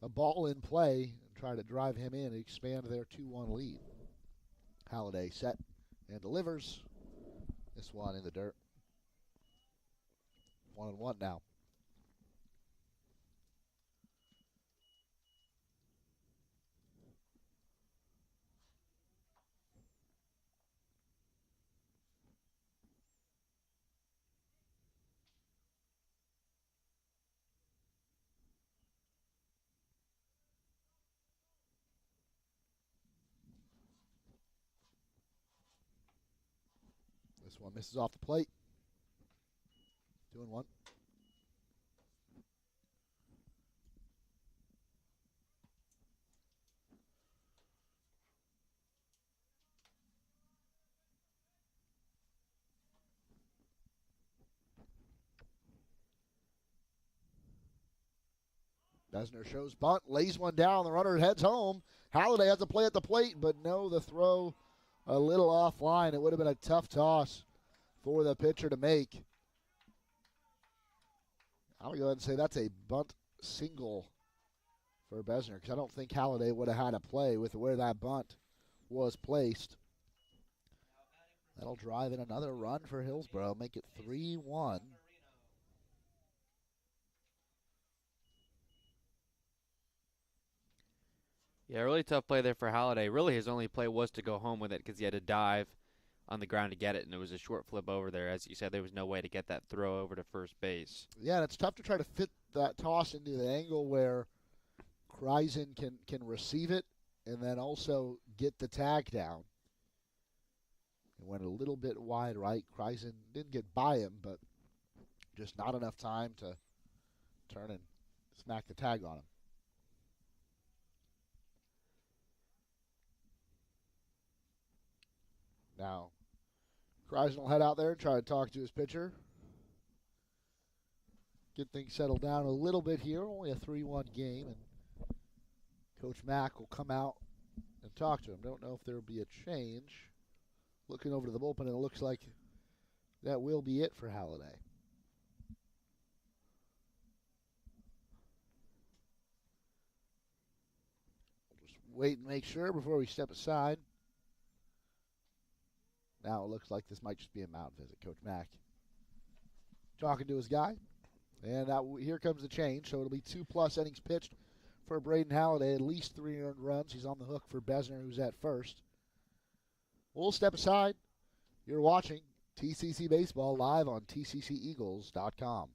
a ball in play and try to drive him in and expand their 2-1 lead. Halliday set and delivers. This one in the dirt. 1-1 now. This one misses off the plate. 2-1. Besner shows bunt, lays one down. The runner heads home. Halliday has to play at the plate, but no, the throw a little offline. It would have been a tough toss for the pitcher to make. I'm going to go ahead and say that's a bunt single for Besner because I don't think Halliday would have had a play with where that bunt was placed. That'll drive in another run for Hillsborough, make it 3-1. Yeah, really tough play there for Halliday. Really, his only play was to go home with it because he had to dive on the ground to get it, and it was a short flip over there. As you said, there was no way to get that throw over to first base. Yeah, and it's tough to try to fit that toss into the angle where Kreisen can receive it and then also get the tag down. It went a little bit wide right. Kreisen didn't get by him, but just not enough time to turn and smack the tag on him. Now, Kreisen will head out there and try to talk to his pitcher. Get things settled down a little bit here. Only a 3-1 game, and Coach Mack will come out and talk to him. Don't know if there will be a change. Looking over to the bullpen, and it looks like that will be it for Halliday. We'll just wait and make sure before we step aside. Now it looks like this might just be a mound visit. Coach Mack talking to his guy. And here comes the change. So it'll be 2+ innings pitched for Braden Halliday. At least 3 earned runs. He's on the hook for Besner, who's at first. We'll step aside. You're watching TCC Baseball live on tcceagles.com.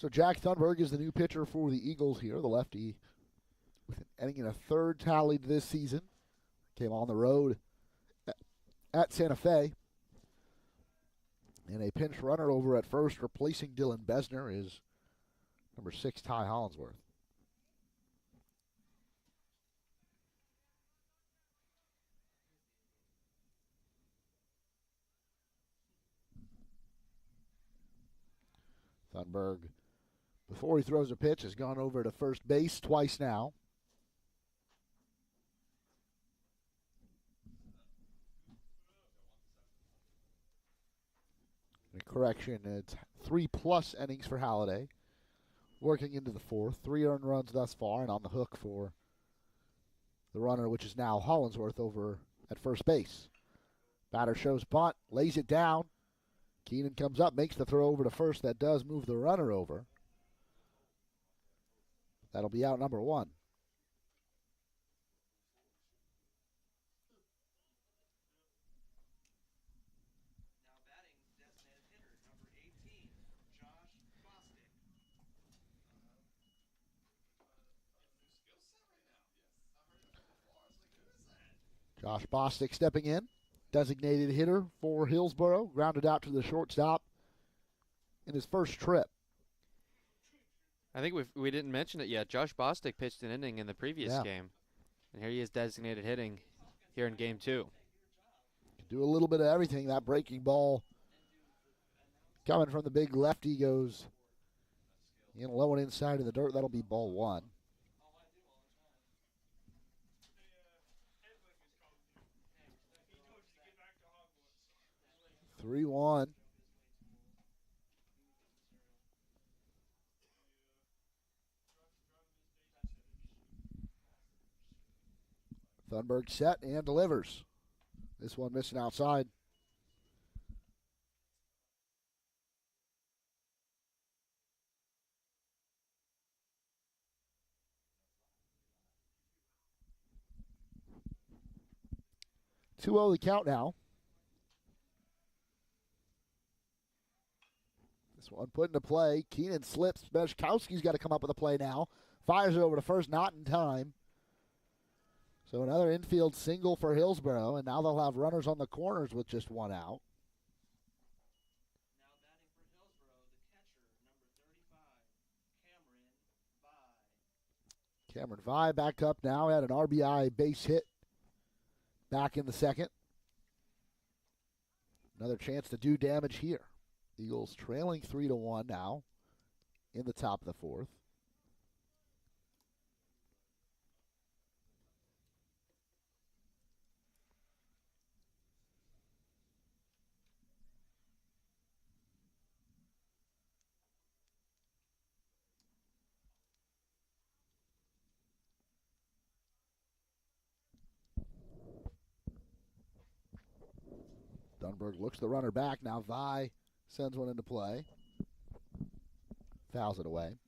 So Jack Thunberg is the new pitcher for the Eagles here, the lefty, with an inning and a third tallied this season. Came on the road at Santa Fe. And a pinch runner over at first, replacing Dylan Besner, is number 6, Ty Hollinsworth. Thunberg, before he throws a pitch, has gone over to first base twice now. Correction, it's 3+ innings for Halliday. Working into the 4th. 3 earned runs thus far, and on the hook for the runner, which is now Hollinsworth over at first base. Batter shows bunt, lays it down. Keenan comes up, makes the throw over to first. That does move the runner over. That'll be out number 1. Josh Bostic stepping in, designated hitter for Hillsborough, grounded out to the shortstop in his first trip. I think we didn't mention it yet. Josh Bostic pitched an inning in the previous game, and here he is designated hitting here in Game 2. Can do a little bit of everything. That breaking ball coming from the big lefty goes in low and inside of the dirt. That'll be ball 1. (3-1). Thunberg set and delivers. This one missing outside. (2-0) the count now. This one put into play. Keenan slips. Beshkowski's got to come up with a play now. Fires it over to first, not in time. So another infield single for Hillsborough, and now they'll have runners on the corners with just 1 out. Now batting for Hillsborough, the catcher, number 35, Cameron Vye. Cameron Vye back up now. Had an RBI base hit back in the second. Another chance to do damage here. Eagles trailing 3-1 now in the top of the 4th. Thunberg looks the runner back. Now Vye sends one into play. Fouls it away.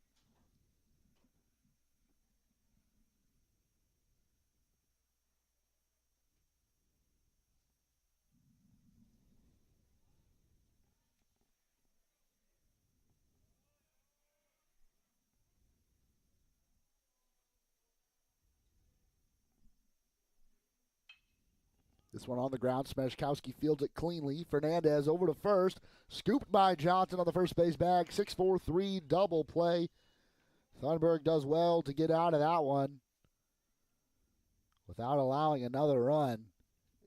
This one on the ground. Smeshkowski fields it cleanly. Fernandez over to first. Scooped by Johnson on the first base bag. 6-4-3 double play. Thunberg does well to get out of that one without allowing another run.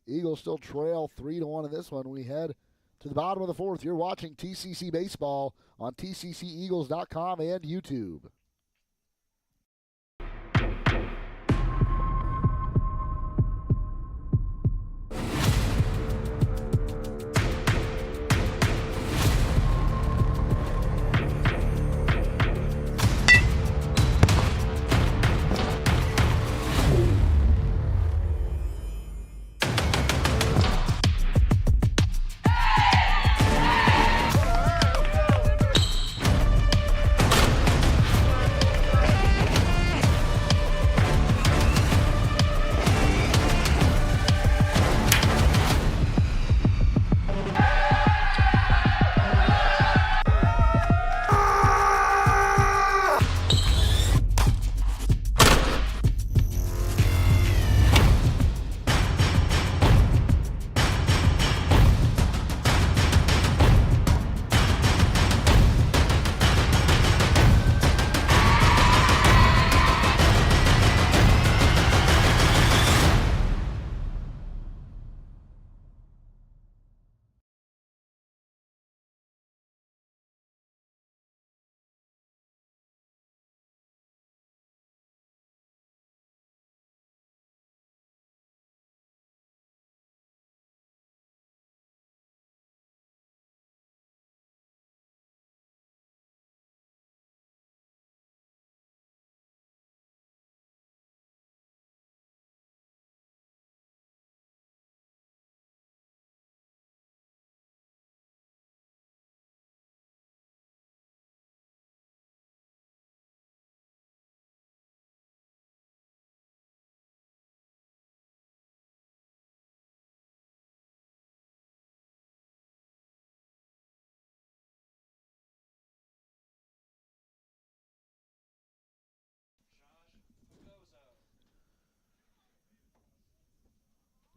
Eagles still trail 3-1 in this one. We head to the bottom of the 4th. You're watching TCC Baseball on tcceagles.com and YouTube.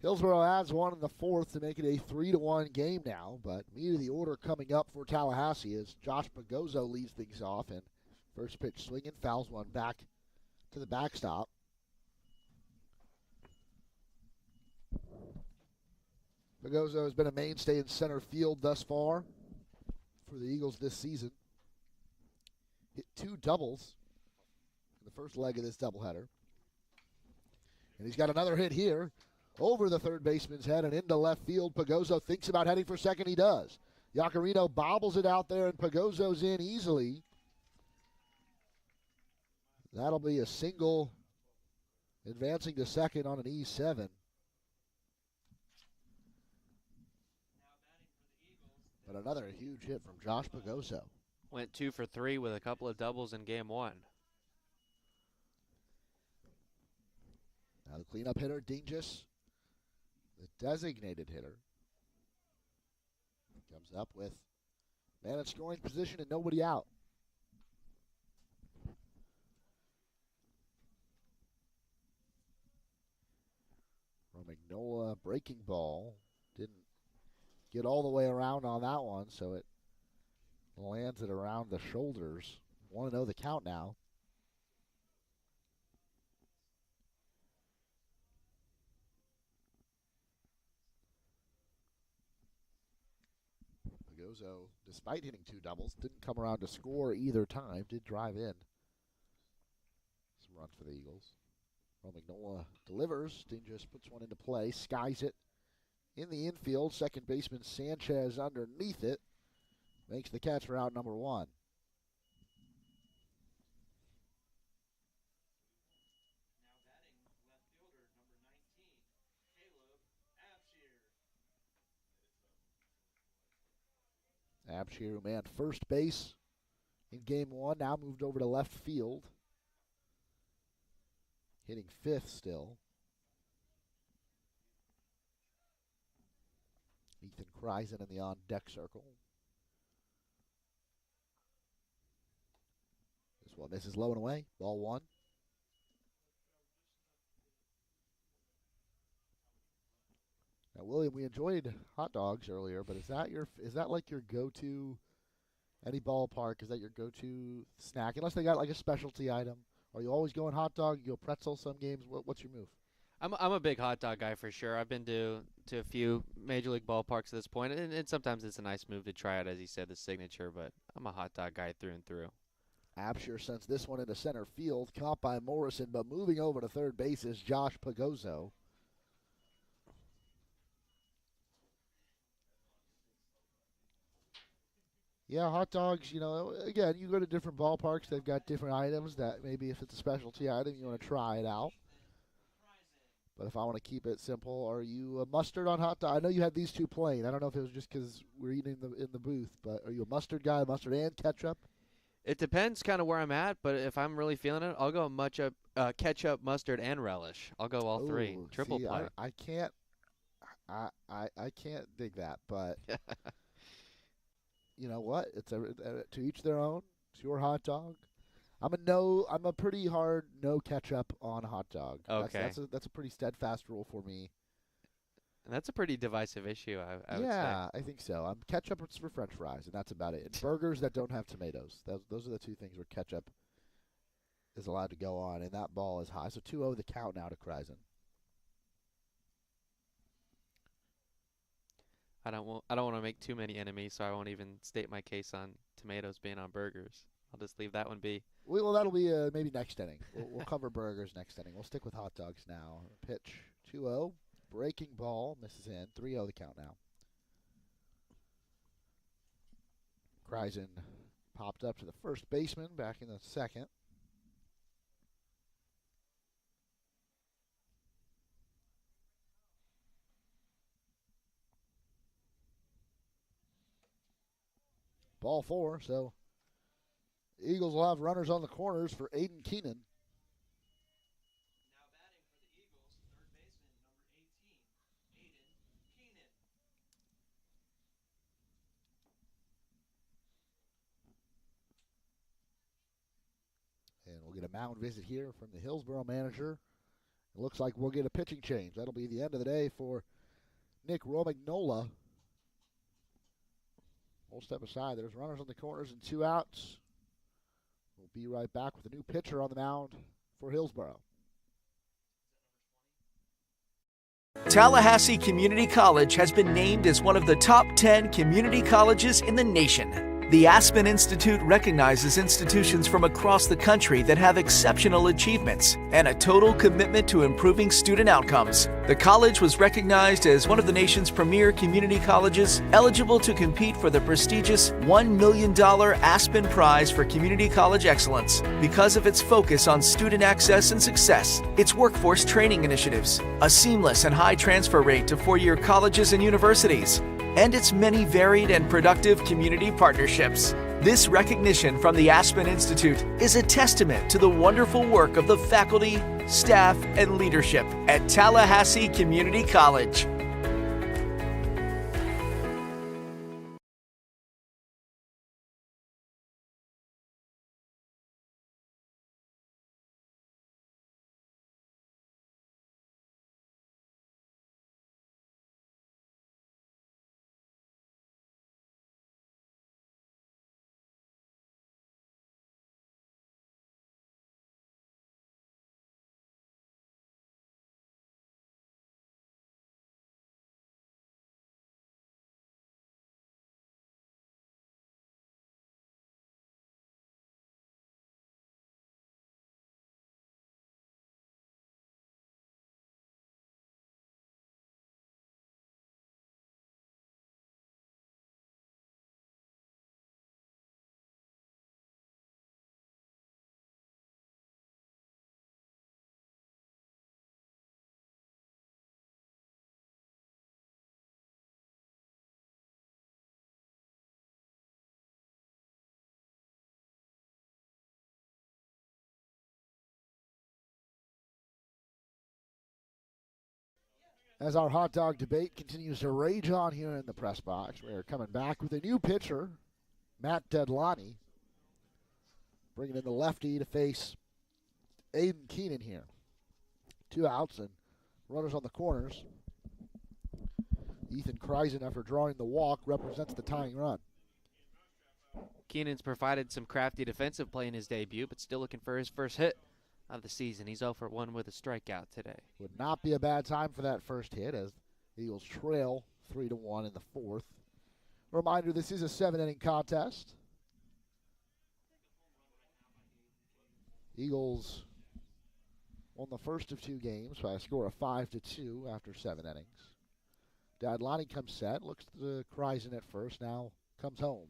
Hillsborough adds one in the fourth to make it a 3-1 game now, but meat of the order coming up for Tallahassee as Josh Pagozo leads things off, and first pitch swinging, fouls one back to the backstop. Pagozo has been a mainstay in center field thus far for the Eagles this season. Hit 2 doubles in the first leg of this doubleheader. And he's got another hit here over the third baseman's head and into left field. Pagozo thinks about heading for second. He does. Yacarino bobbles it out there, and Pagozo's in easily. That'll be a single advancing to second on an E7. But another huge hit from Josh Pagozo. Went 2 for 3 with a couple of doubles in game 1. Now the cleanup hitter, Dingus, the designated hitter, comes up with man in scoring position and nobody out. Romagnola breaking ball. Didn't get all the way around on that one, so it lands it around the shoulders. Want to know the count now. Pagozo, despite hitting 2 doubles, didn't come around to score either time. Did drive in some runs for the Eagles. Romagnola delivers. Dingus puts one into play, skies it in the infield. Second baseman Sanchez underneath it. Makes the catch for out number 1. Now batting, left fielder, number 19, Caleb Abshir. Abshir, who manned first base in game 1, now moved over to left field. Hitting 5th still. Ethan Kreisen in the on-deck circle. This one misses low and away. Ball 1. Now, William, we enjoyed hot dogs earlier, but is that like your go-to any ballpark? Is that your go-to snack? Unless they got like a specialty item. Are you always going hot dog? You go pretzel some games? What's your move? I'm a big hot dog guy for sure. I've been to a few major league ballparks at this point, and sometimes it's a nice move to try out, as he said, the signature. But I'm a hot dog guy through and through. Abshir sends this one into center field, caught by Morrison, but moving over to third base is Josh Pagozo. Yeah, hot dogs, again, you go to different ballparks, they've got different items that maybe if it's a specialty item, you want to try it out. But if I want to keep it simple, are you a mustard on hot dog? I know you had these two plain. I don't know if it was just because we're eating in the booth, but are you a mustard guy, mustard and ketchup? It depends kind of where I'm at, but if I'm really feeling it, I'll go ketchup, mustard, and relish. I'll go all 3. Triple see, play. I can't dig that, but you know what? It's to each their own. It's your hot dog. I'm a pretty hard no ketchup on a hot dog. Okay. That's a pretty steadfast rule for me. And that's a pretty divisive issue, I would say. Yeah, I think so. Ketchup is for French fries, and that's about it. And burgers that don't have tomatoes. Those are the 2 things where ketchup is allowed to go on, and that ball is high. So 2-0 the count now to Kreisen. I don't want to make too many enemies, so I won't even state my case on tomatoes being on burgers. I'll just leave that one be. Well, that'll be maybe next inning. We'll cover burgers next inning. We'll stick with hot dogs now. Pitch 2-0. Breaking ball. Misses in. 3-0 the count now. Kreisen popped up to the first baseman back in the second. Ball 4, so Eagles will have runners on the corners for Aiden Keenan. Now batting for the Eagles, third baseman, number 18, Aiden Keenan. And we'll get a mound visit here from the Hillsborough manager, It looks like we'll get a pitching change. That'll be the end of the day for Nick Romagnola. We'll step aside. There's runners on the corners and 2 outs. We'll be right back with a new pitcher on the mound for Hillsborough. Tallahassee Community College has been named as one of the top 10 community colleges in the nation. The Aspen Institute recognizes institutions from across the country that have exceptional achievements and a total commitment to improving student outcomes. The college was recognized as one of the nation's premier community colleges eligible to compete for the prestigious $1 million Aspen Prize for Community College Excellence because of its focus on student access and success, its workforce training initiatives, a seamless and high transfer rate to four-year colleges and universities, and its many varied and productive community partnerships. This recognition from the Aspen Institute is a testament to the wonderful work of the faculty, staff, and leadership at Tallahassee Community College. As our hot dog debate continues to rage on here in the press box, we're coming back with a new pitcher, Matt Dedlani, bringing in the lefty to face Aiden Keenan here. 2 outs and runners on the corners. Ethan Kreisen, after drawing the walk, represents the tying run. Keenan's provided some crafty defensive play in his debut, but still looking for his first hit of the season. He's 0 for 1 with a strikeout today. Would not be a bad time for that first hit as the Eagles trail 3-1 in the 4th. Reminder, this is a 7-inning contest. Eagles won the first of 2 games by a score of 5-2 after 7 innings. Dadlani comes set, looks to Kreisen at first, now comes home.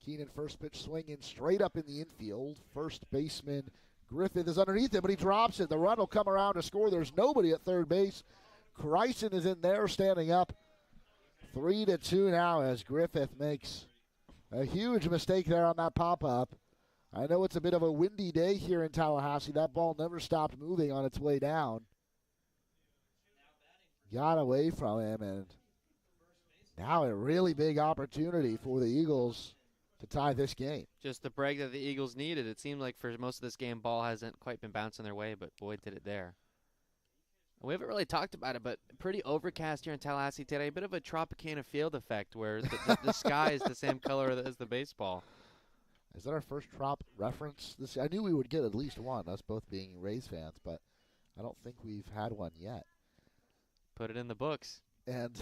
Keenan first pitch swinging straight up in the infield. First baseman Griffith is underneath it, but he drops it. The run will come around to score. There's nobody at third base. Kreisen is in there standing up. 3-2 now as Griffith makes a huge mistake there on that pop-up. I know it's a bit of a windy day here in Tallahassee. That ball never stopped moving on its way down. Got away from him, and now a really big opportunity for the Eagles to tie this game. Just the break that the Eagles needed. It seemed like for most of this game, ball hasn't quite been bouncing their way, but boy, did it there. We haven't really talked about it, but pretty overcast here in Tallahassee today. A bit of a Tropicana field effect where the sky is the same color as the baseball. Is that our first Trop reference? I knew we would get at least one, us both being Rays fans, but I don't think we've had one yet. Put it in the books. And,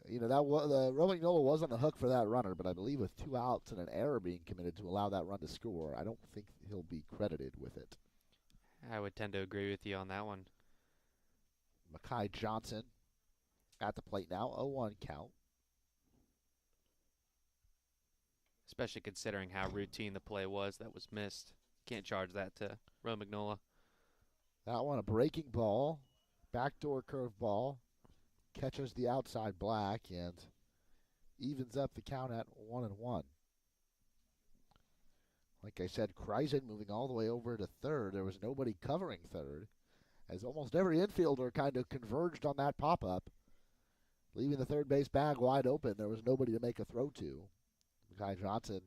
Romagnola was on the hook for that runner, but I believe with 2 outs and an error being committed to allow that run to score, I don't think he'll be credited with it. I would tend to agree with you on that one. Mekhi Johnson at the plate now, 0-1 count. Especially considering how routine the play was that was missed. Can't charge that to Romagnola. That one a breaking ball, backdoor curveball, catches the outside black and evens up the count at 1-1. Like I said, Kreisen moving all the way over to third. There was nobody covering third, as almost every infielder kind of converged on that pop-up, leaving the third base bag wide open. There was nobody to make a throw to. Mekhi Johnson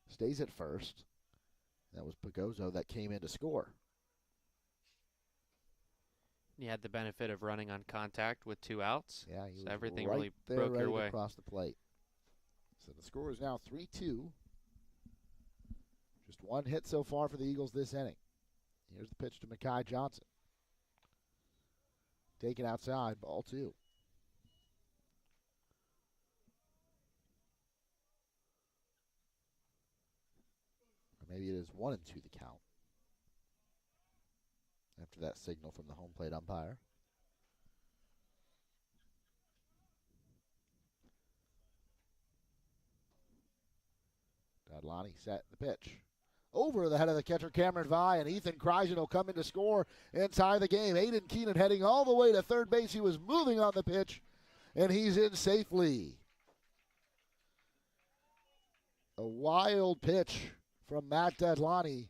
stays at first. That was Pagozzo that came in to score. You had the benefit of running on contact with 2 outs. Yeah, he So was everything right really there, broke ready your to way. cross the plate. So the score is now 3-2. Just one hit so far for the Eagles this inning. Here's the pitch to Mekhi Johnson. Taken outside, ball 2. Or maybe it is 1-2 the count. After that signal from the home plate umpire. Dadlani set the pitch. Over the head of the catcher, Cameron Vi, and Ethan Kreisen will come in to score and tie the game. Aiden Keenan heading all the way to third base. He was moving on the pitch, and he's in safely. A wild pitch from Matt Dadlani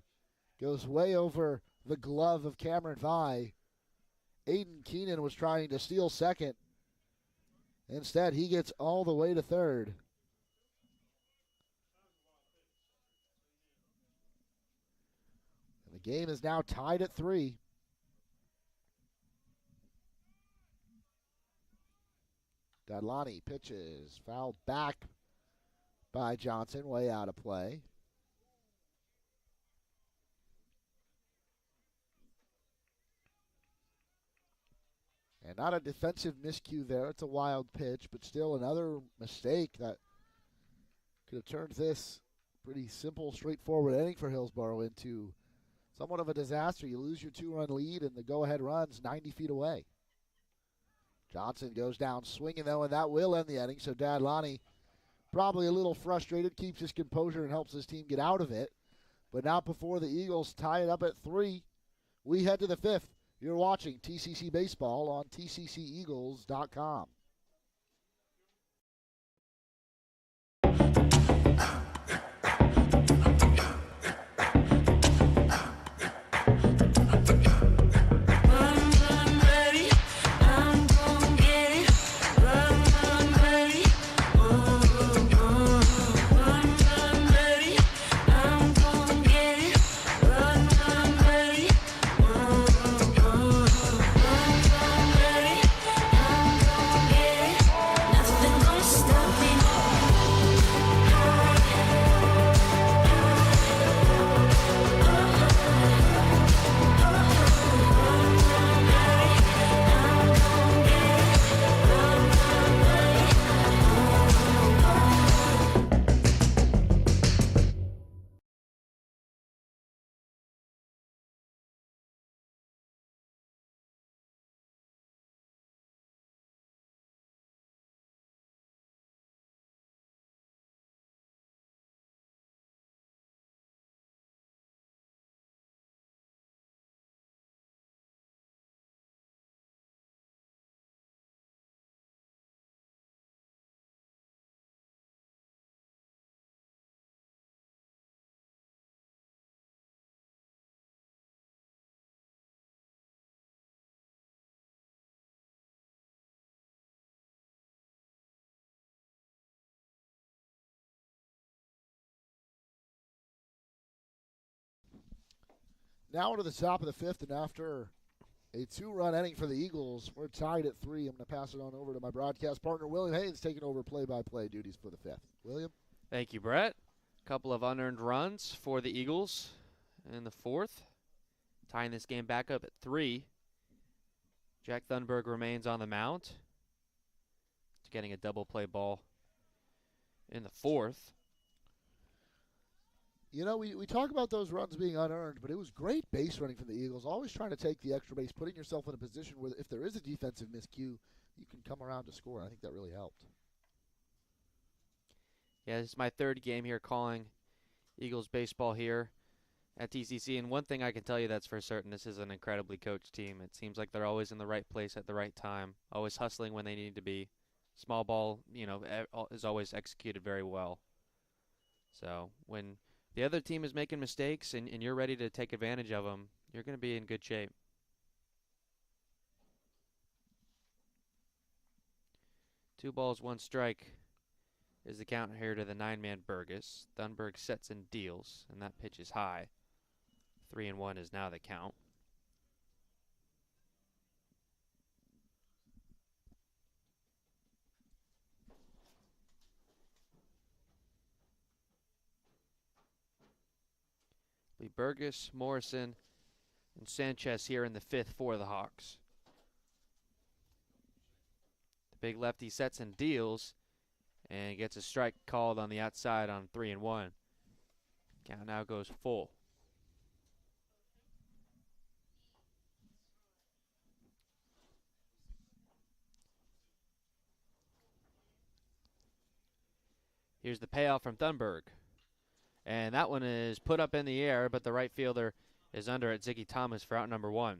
goes way over the glove of Cameron Vi. Aiden Keenan was trying to steal second. Instead, he gets all the way to third. The game is now tied at 3. Dadlani pitches, fouled back by Johnson, way out of play. And not a defensive miscue there. It's a wild pitch, but still another mistake that could have turned this pretty simple, straightforward inning for Hillsborough into somewhat of a disaster. You lose your 2-run lead, and the go-ahead run's 90 feet away. Johnson goes down swinging, though, and that will end the inning. So Dadlani, probably a little frustrated, keeps his composure and helps his team get out of it. But not before the Eagles tie it up at 3. We head to the 5th. You're watching TCC Baseball on tcceagles.com. Now to the top of the 5th, and after a 2-run inning for the Eagles, we're tied at 3. I'm going to pass it on over to my broadcast partner, William Haynes, taking over play-by-play duties for the 5th. William? Thank you, Brett. A couple of unearned runs for the Eagles in the 4th, tying this game back up at 3. Jack Thunberg remains on the mound, getting a double play ball in the 4th. You know, we talk about those runs being unearned, but it was great base running from the Eagles, always trying to take the extra base, putting yourself in a position where if there is a defensive miscue, you can come around to score. I think that really helped. Yeah, this is my 3rd game here calling Eagles baseball here at TCC, and one thing I can tell you that's for certain, this is an incredibly coached team. It seems like they're always in the right place at the right time, always hustling when they need to be. Small ball, is always executed very well. So when the other team is making mistakes and you're ready to take advantage of them, you're going to be in good shape. 2 balls, 1 strike is the count here to the 9-man Burgess. Thunberg sets and deals, and that pitch is high. 3-1 is now the count. Be Burgess, Morrison, and Sanchez here in the 5th for the Hawks. The big lefty sets and deals and gets a strike called on the outside on 3-1. Count now goes full. Here's the payoff from Thunberg. And that one is put up in the air, but the right fielder is under it. Ziggy Thomas for out number 1.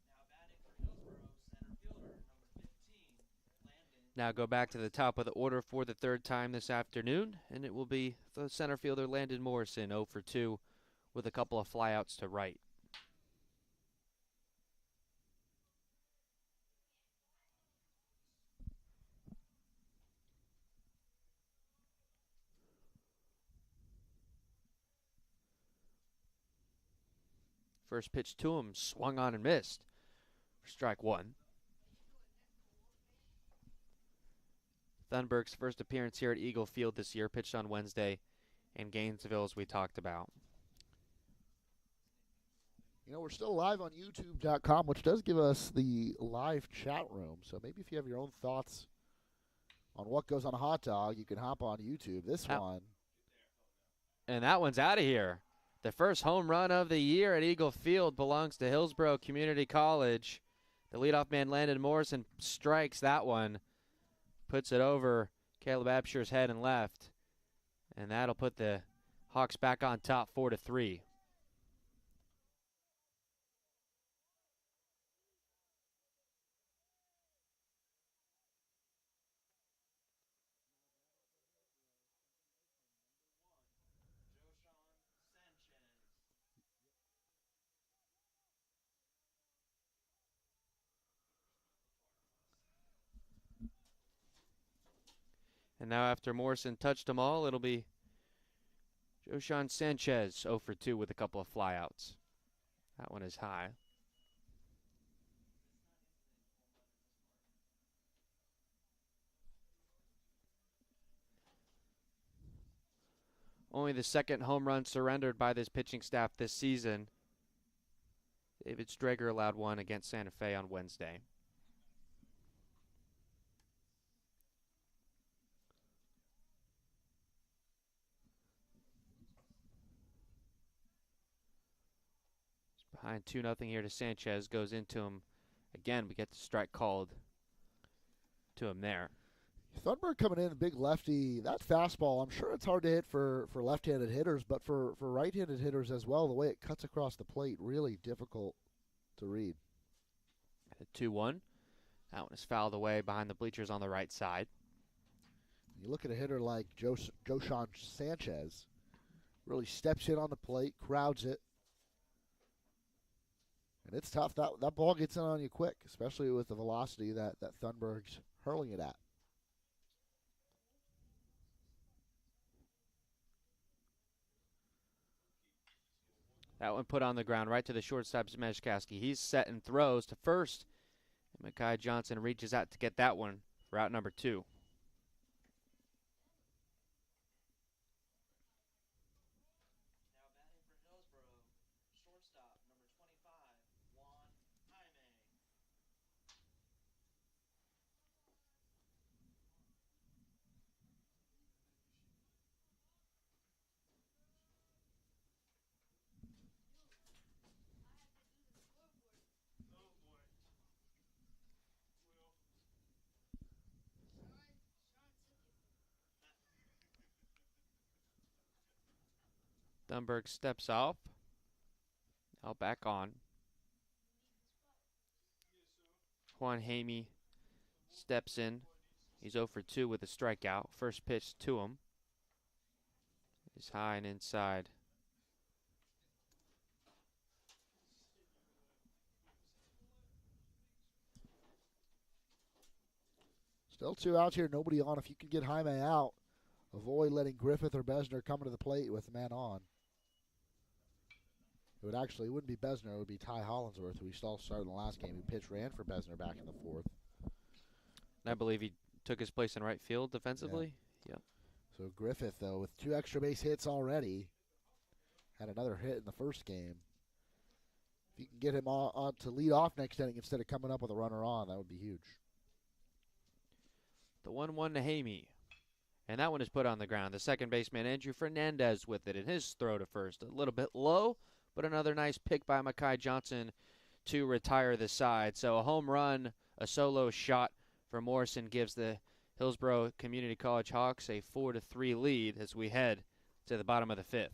Now batting for Hillsborough, center fielder, number 15, Landon. Now go back to the top of the order for the 3rd time this afternoon, and it will be the center fielder Landon Morrison, 0 for 2, with a couple of flyouts to right. First pitch to him, swung on and missed for strike 1. Thunberg's first appearance here at Eagle Field this year, pitched on Wednesday in Gainesville, as we talked about. You know, we're still live on YouTube.com, which does give us the live chat room. So maybe if you have your own thoughts on what goes on a hot dog, you can hop on YouTube. This one. And that one's out of here. The first home run of the year at Eagle Field belongs to Hillsborough Community College. The leadoff man, Landon Morrison, strikes that one, puts it over Caleb Absher's head and left, and that'll put the Hawks back on top 4-3. And now after Morrison touched them all, it'll be Joshan Sanchez 0 for 2 with a couple of flyouts. That one is high. Only the 2nd home run surrendered by this pitching staff this season. David Strager allowed one against Santa Fe on Wednesday. Behind 2-0 here to Sanchez. Goes into him again. We get the strike called to him there. Thunberg coming in, big lefty. That fastball, I'm sure it's hard to hit for left-handed hitters, but for right-handed hitters as well, the way it cuts across the plate, really difficult to read. At 2-1. That one is fouled away behind the bleachers on the right side. You look at a hitter like Joshan Sanchez, really steps in on the plate, crowds it. And it's tough. That ball gets in on you quick, especially with the velocity that Thunberg's hurling it at. That one put on the ground right to the shortstop, Zmejkowski. He's set and throws to first. And Mekhi Johnson reaches out to get that one for out number 2. Now batting for Hillsborough, shortstop, number 25, Juan Jaime. Thunberg steps off. Now back on. Juan Jaime steps in. He's 0 for 2 with a strikeout. First pitch to him is high and inside. Still 2 outs here, nobody on. If you can get Jaime out, avoid letting Griffith or Besner come to the plate with the man on. It wouldn't be Besner, it would be Ty Hollinsworth, who we saw start in the last game. He pitch ran for Besner back in the 4th. I believe he took his place in right field defensively. Yep. So Griffith, though, with 2 extra base hits already, had another hit in the first game. If you can get him on to lead off next inning instead of coming up with a runner on, that would be huge. The 1-1 to Hamey. And that one is put on the ground. The second baseman, Andrew Fernandez, with it in his throw to first. A little bit low, but another nice pick by Mekhi Johnson to retire the side. So a home run, a solo shot for Morrison gives the Hillsborough Community College Hawks a 4-3 lead as we head to the bottom of the 5th.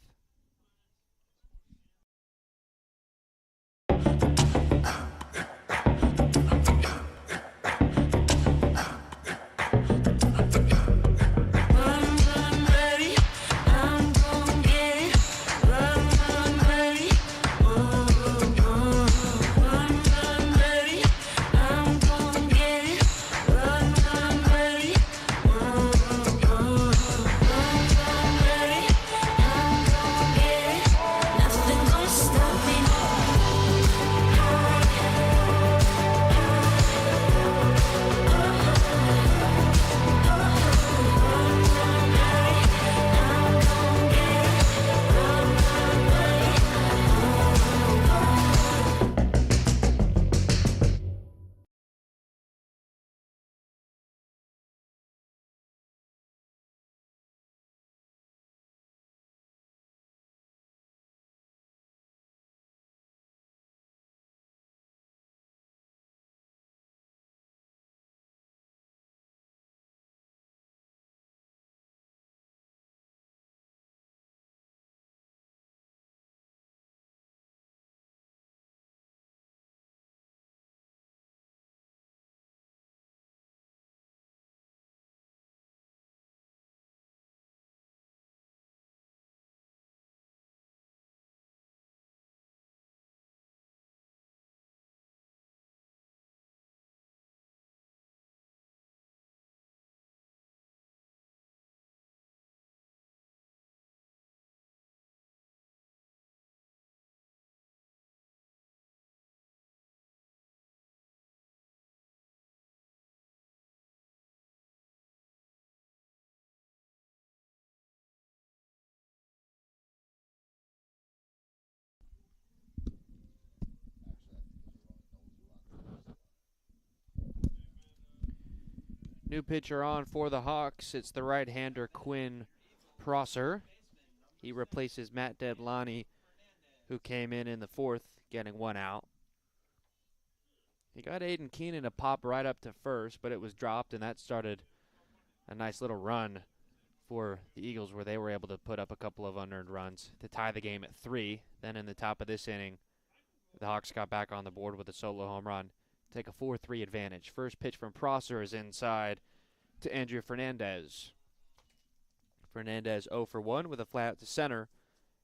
New pitcher on for the Hawks. It's the right-hander Quinn Prosser. He replaces Matt Deadlani, who came in the 4th, getting 1 out. He got Aiden Keenan to pop right up to first, but it was dropped, and that started a nice little run for the Eagles where they were able to put up a couple of unearned runs to tie the game at 3. Then in the top of this inning, the Hawks got back on the board with a solo home run. Take a 4-3 advantage. First pitch from Prosser is inside to Andrew Fernandez. Fernandez 0 for 1 with a fly out to center.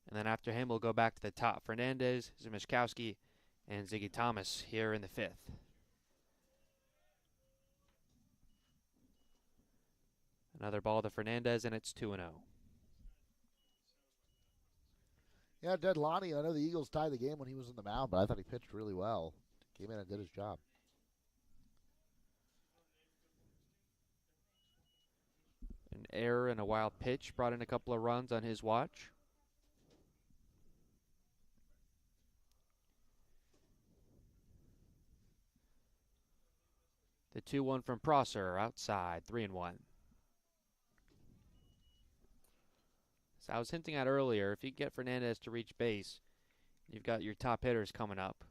And then after him, we'll go back to the top. Fernandez, Zimiskowski, and Ziggy Thomas here in the 5th. Another ball to Fernandez, and it's 2-0. Yeah, Deadlani, I know the Eagles tied the game when he was in the mound, but I thought he pitched really well. Came in and did his job. An error and a wild pitch brought in a couple of runs on his watch. The 2-1 from Prosser outside, 3-1. So I was hinting at earlier, if you get Fernandez to reach base, you've got your top hitters coming up.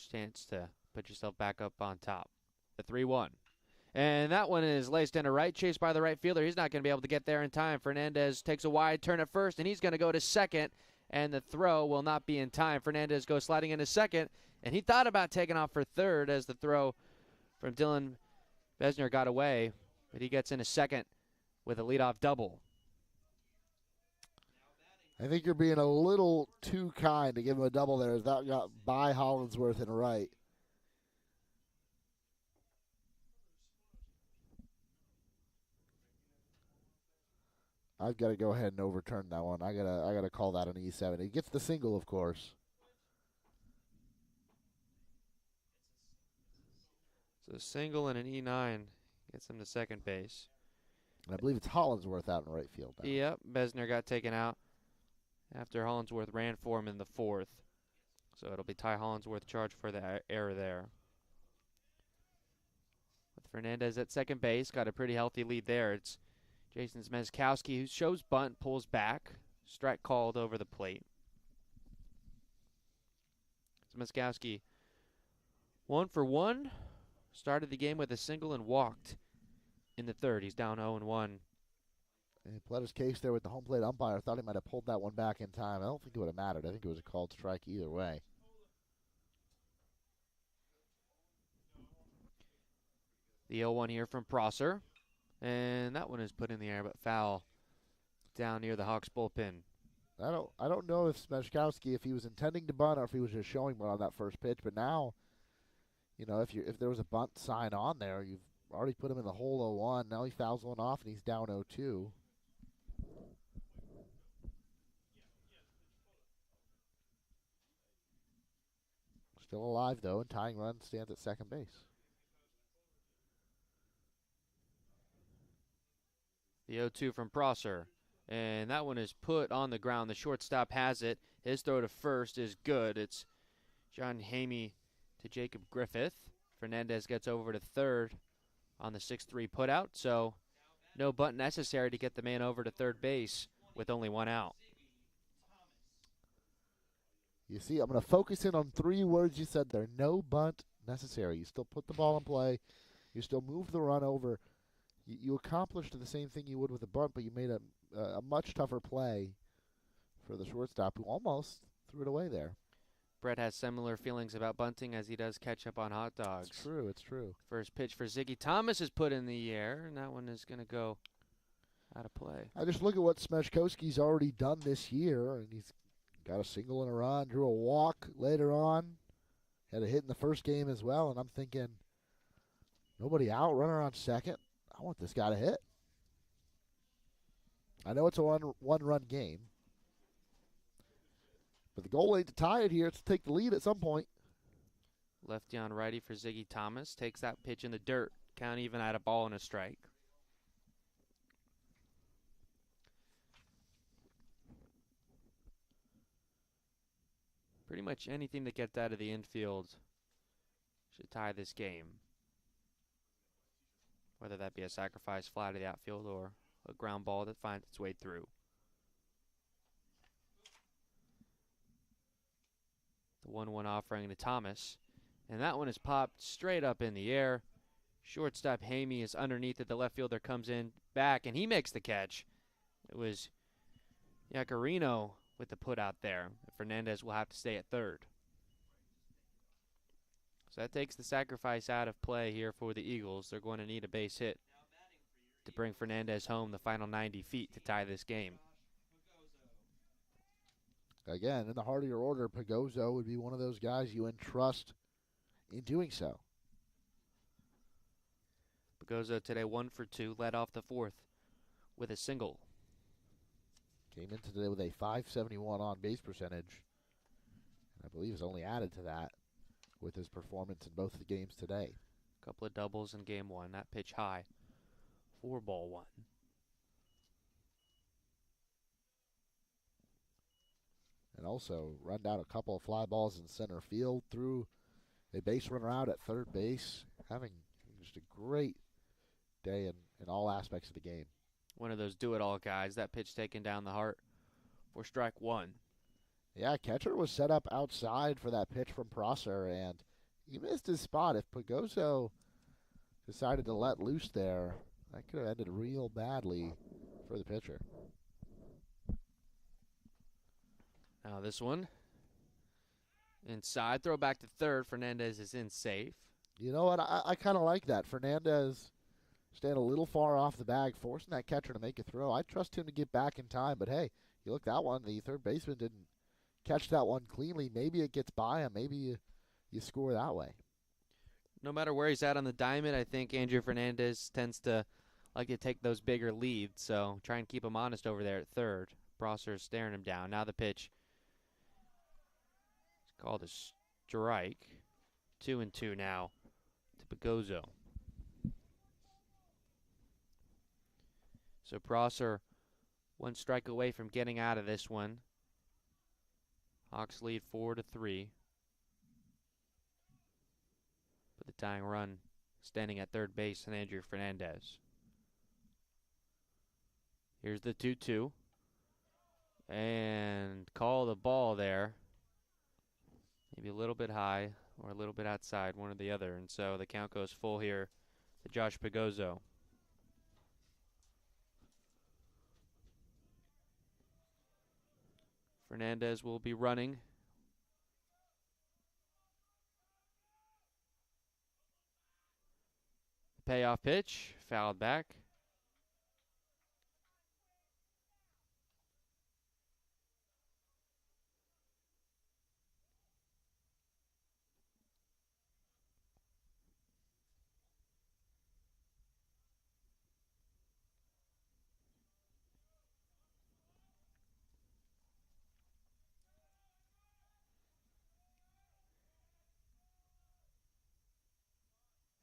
Chance to put yourself back up on top. The 3-1. And that one is laced into right, chased by the right fielder. He's not going to be able to get there in time. Fernandez takes a wide turn at first, and he's going to go to second, and the throw will not be in time. Fernandez goes sliding into second, and he thought about taking off for third as the throw from Dylan Besner got away, but he gets into second with a leadoff double. I think you're being a little too kind to give him a double there. That got by Hollinsworth and right. I've got to go ahead and overturn that one. I gotta call that an E7. He gets the single, of course. So a single and an E9 gets him to second base. And I believe it's Hollinsworth out in right field now. Yep, Besner got taken out after Hollinsworth ran for him in the 4th. So it'll be Ty Hollinsworth charged for the error there. With Fernandez at second base, got a pretty healthy lead there. It's Jason Smeskowski who shows bunt, pulls back. Strike called over the plate. Smeskowski 1 for 1. Started the game with a single and walked in the 3rd. He's down 0-1. And he pled his case there with the home plate umpire. Thought he might have pulled that one back in time. I don't think it would have mattered. I think it was a called strike either way. The 0-1 here from Prosser. And that one is put in the air but foul down near the Hawks bullpen. I don't know if Smeskowski, if he was intending to bunt or if he was just showing one on that first pitch. But now, you know, if there was a bunt sign on there, you've already put him in the hole 0-1. Now he fouls one off and he's down 0-2. Still alive though, and tying run stands at second base. The 0-2 from Prosser. And that one is put on the ground. The shortstop has it. His throw to first is good. It's John Hamey to Jacob Griffith. Fernandez gets over to third on the 6-3 putout. So no bunt necessary to get the man over to third base with only one out. You see, I'm going to focus in on 3 words you said there. No bunt necessary. You still put the ball in play. You still move the run over. You accomplished the same thing you would with a bunt, but you made a much tougher play for the shortstop who almost threw it away there. Brett has similar feelings about bunting as he does ketchup on hot dogs. It's true, it's true. First pitch for Ziggy Thomas is put in the air, and that one is going to go out of play. I just look at what Smeskowski's already done this year, and he's got a single and a run, drew a walk later on, had a hit in the first game as well, and I'm thinking, nobody out, runner on second. I want this guy to hit. I know it's a one-run game, but the goal ain't to tie it here. It's to take the lead at some point. Lefty on righty for Ziggy Thomas. Takes that pitch in the dirt. Count even at a ball and a strike. Pretty much anything that gets out of the infield should tie this game. Whether that be a sacrifice fly to the outfield or a ground ball that finds its way through. The 1-1 offering to Thomas. And that one is popped straight up in the air. Shortstop Hamey is underneath it. The left fielder comes in back, and he makes the catch. It was Yacarino with the put out there. Fernandez will have to stay at third. So that takes the sacrifice out of play here for the Eagles. They're going to need a base hit to bring Fernandez home the final 90 feet to tie this game. Again, in the heart of your order, Pagozzo would be one of those guys you entrust in doing so. Pagozzo today 1 for 2, led off the 4th with a single. Came in today with a .571 on-base percentage. And I believe is only added to that with his performance in both the games today. A couple of doubles in game 1. That pitch high. 4-1. And also run down a couple of fly balls in center field, threw a base runner out at third base, having just a great day in all aspects of the game. One of those do-it-all guys. That pitch taken down the heart for strike 1. Yeah, catcher was set up outside for that pitch from Prosser, and he missed his spot. If Pagozzo decided to let loose there, that could have ended real badly for the pitcher. Now this one. Inside. Throw back to third. Fernandez is in safe. You know what? I kind of like that. Fernandez staying a little far off the bag, forcing that catcher to make a throw. I trust him to get back in time, but hey, you look that one, the third baseman didn't catch that one cleanly. Maybe it gets by him. Maybe you score that way. No matter where he's at on the diamond, I think Andrew Fernandez tends to like to take those bigger leads, so try and keep him honest over there at third. Prosser's staring him down. Now the pitch. It's called a strike. 2-2 now to Pagozzo. So Prosser 1 strike away from getting out of this one. Hawks lead 4-3. But the tying run standing at third base and Andrew Fernandez. Here's the 2-2. And call the ball there. Maybe a little bit high or a little bit outside, one or the other. And so the count goes full here to Josh Pagozzo. Fernandez will be running. Payoff pitch, fouled back.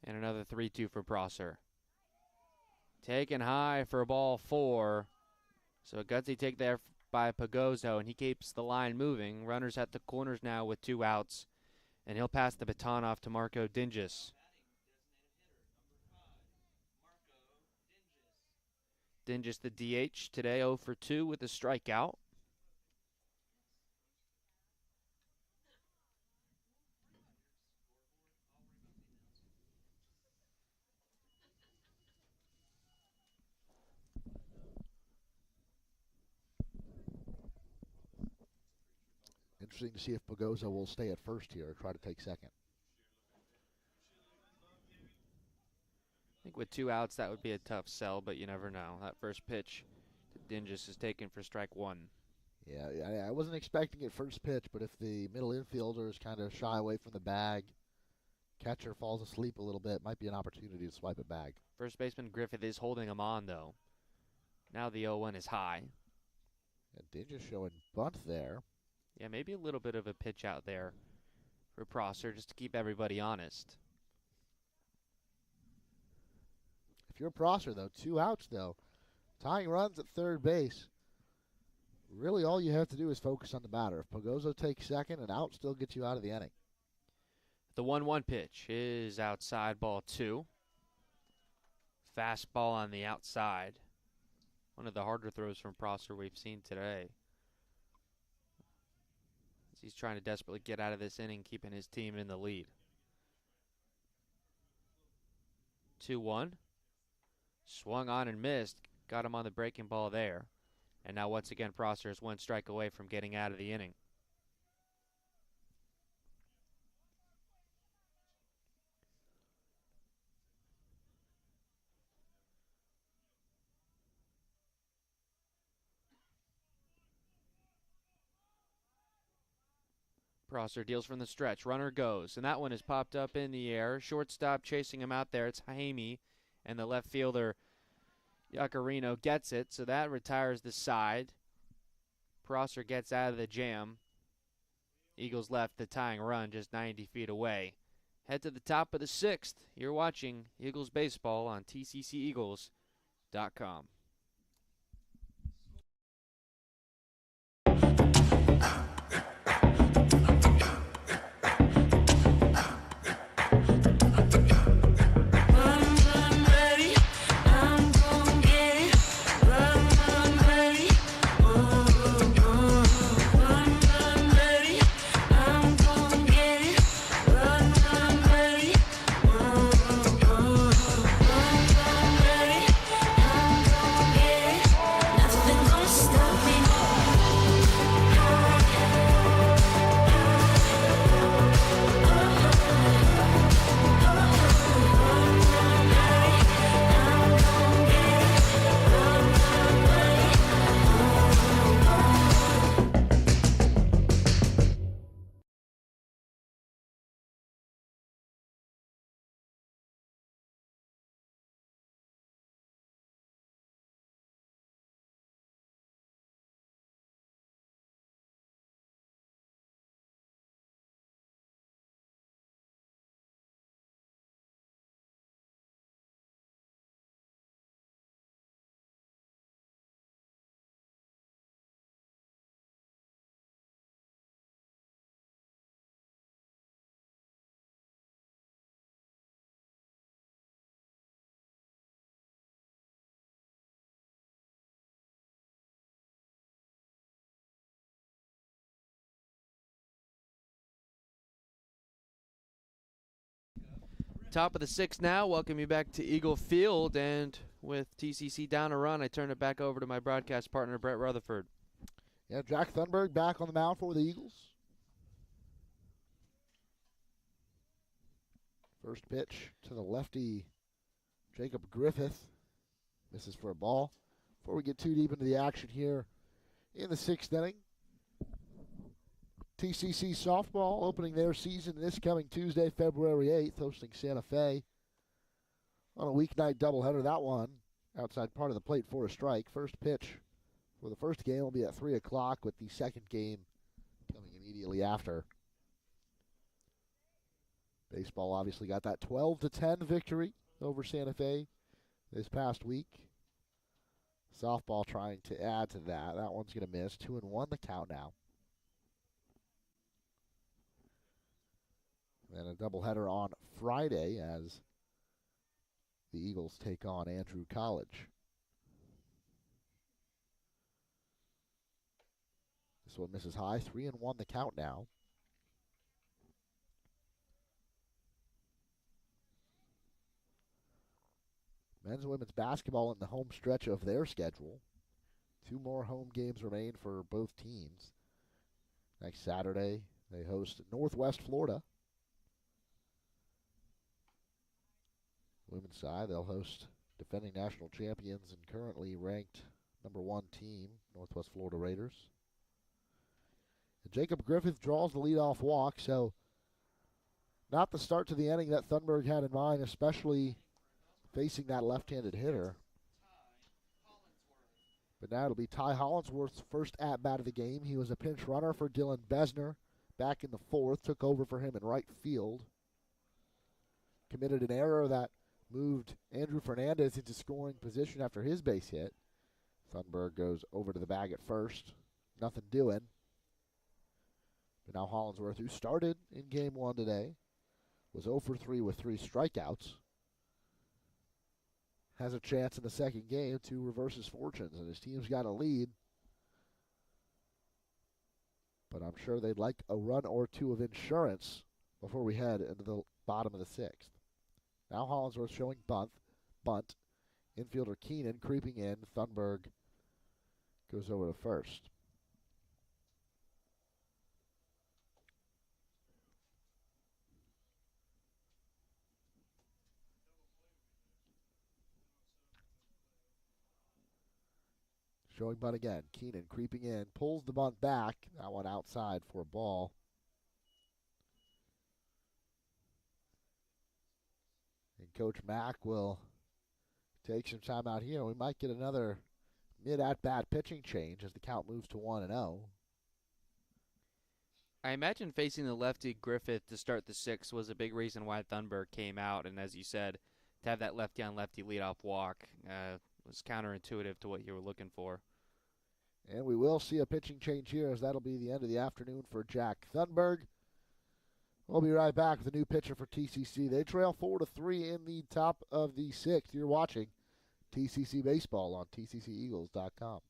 And another 3-2 for Prosser. Taken high for ball 4. So a gutsy take there by Pagozzo, and he keeps the line moving. Runners at the corners now with 2 outs. And he'll pass the baton off to Marco Dinges. Dinges the DH today, 0 for 2 with a strikeout. Interesting to see if Pagozzo will stay at first here or try to take second. I think with 2 outs, that would be a tough sell, but you never know. That first pitch to Dinges is taken for strike 1. Yeah, I wasn't expecting it first pitch, but if the middle infielder is kind of shy away from the bag, catcher falls asleep a little bit, might be an opportunity to swipe it back. First baseman Griffith is holding him on, though. Now the 0-1 is high. And Dinges showing bunt there. Yeah, maybe a little bit of a pitch out there for Prosser just to keep everybody honest. If you're Prosser, though, 2 outs, though, tying runs at third base, really all you have to do is focus on the batter. If Pagozzo takes second, an out still gets you out of the inning. The 1-1 pitch is outside, ball 2. Fastball on the outside. One of the harder throws from Prosser we've seen today. He's trying to desperately get out of this inning, keeping his team in the lead. 2-1. Swung on and missed. Got him on the breaking ball there. And now once again, Prosser is 1 strike away from getting out of the inning. Prosser deals from the stretch. Runner goes, and that one is popped up in the air. Shortstop chasing him out there. It's Jaime, and the left fielder, Yacarino, gets it, so that retires the side. Prosser gets out of the jam. Eagles left the tying run just 90 feet away. Head to the top of the 6th. You're watching Eagles baseball on TCCEagles.com. Top of the sixth now. Welcome you back to Eagle Field. And with TCC down a run, I turn it back over to my broadcast partner, Brett Rutherford. Yeah, Jack Thunberg back on the mound for the Eagles. First pitch to the lefty, Jacob Griffith. Misses for a ball. Before we get too deep into the action here in the sixth inning, TCC softball opening their season this coming Tuesday, February 8th, hosting Santa Fe on a weeknight doubleheader. That one outside part of the plate for a strike. First pitch for the first game will be at 3 o'clock, with the second game coming immediately after. Baseball obviously got that 12-10 victory over Santa Fe this past week. Softball trying to add to that. That one's going to miss. 2-1 the count now. And a doubleheader on Friday as the Eagles take on Andrew College. This one misses high. 3-1 the count now. Men's and women's basketball in the home stretch of their schedule. 2 more home games remain for both teams. Next Saturday, they host Northwest Florida. Women's side, they'll host defending national champions and currently ranked #1 team, Northwest Florida Raiders. And Jacob Griffith draws the leadoff walk, so not the start to the inning that Thunberg had in mind, especially facing that left-handed hitter. But now it'll be Ty Hollinsworth's first at-bat of the game. He was a pinch runner for Dylan Besner back in the 4th, took over for him in right field. Committed an error that moved Andrew Fernandez into scoring position after his base hit. Thunberg goes over to the bag at first. Nothing doing. But now Hollinsworth, who started in Game 1 today, was 0 for 3 with 3 strikeouts, has a chance in the second game to reverse his fortunes, and his team's got a lead. But I'm sure they'd like a run or two of insurance before we head into the bottom of the 6th. Now Hollinsworth showing bunt. Infielder Keenan creeping in. Thunberg goes over to first. Showing bunt again. Keenan creeping in. Pulls the bunt back. That one outside for a ball. And Coach Mack will take some time out here. We might get another mid-at-bat pitching change as the count moves to 1-0. I imagine facing the lefty Griffith to start the 6th was a big reason why Thunberg came out. And as you said, to have that lefty-on-lefty leadoff walk was counterintuitive to what you were looking for. And we will see a pitching change here, as that'll be the end of the afternoon for Jack Thunberg. We'll be right back with a new pitcher for TCC. They trail 4-3 in the top of the 6th. You're watching TCC Baseball on TCCEagles.com.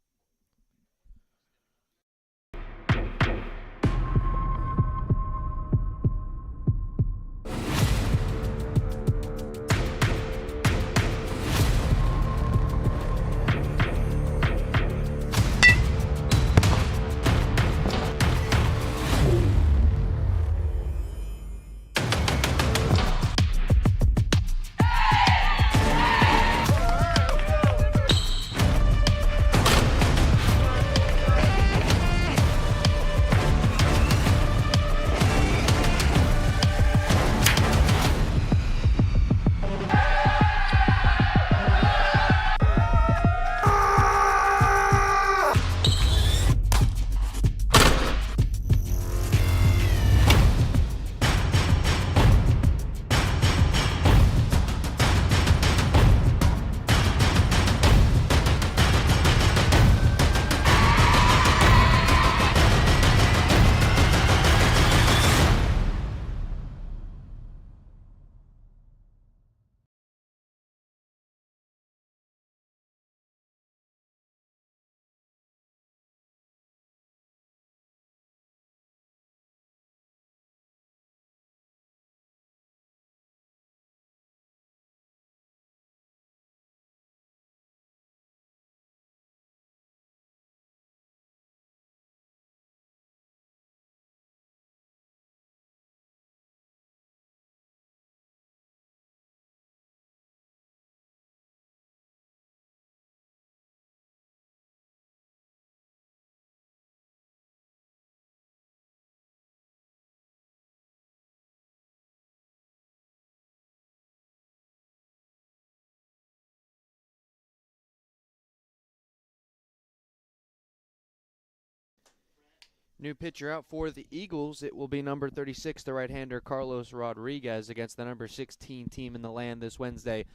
New pitcher out for the Eagles. It will be number 36, the right-hander Carlos Rodriguez, against the number 16 team in the land this Wednesday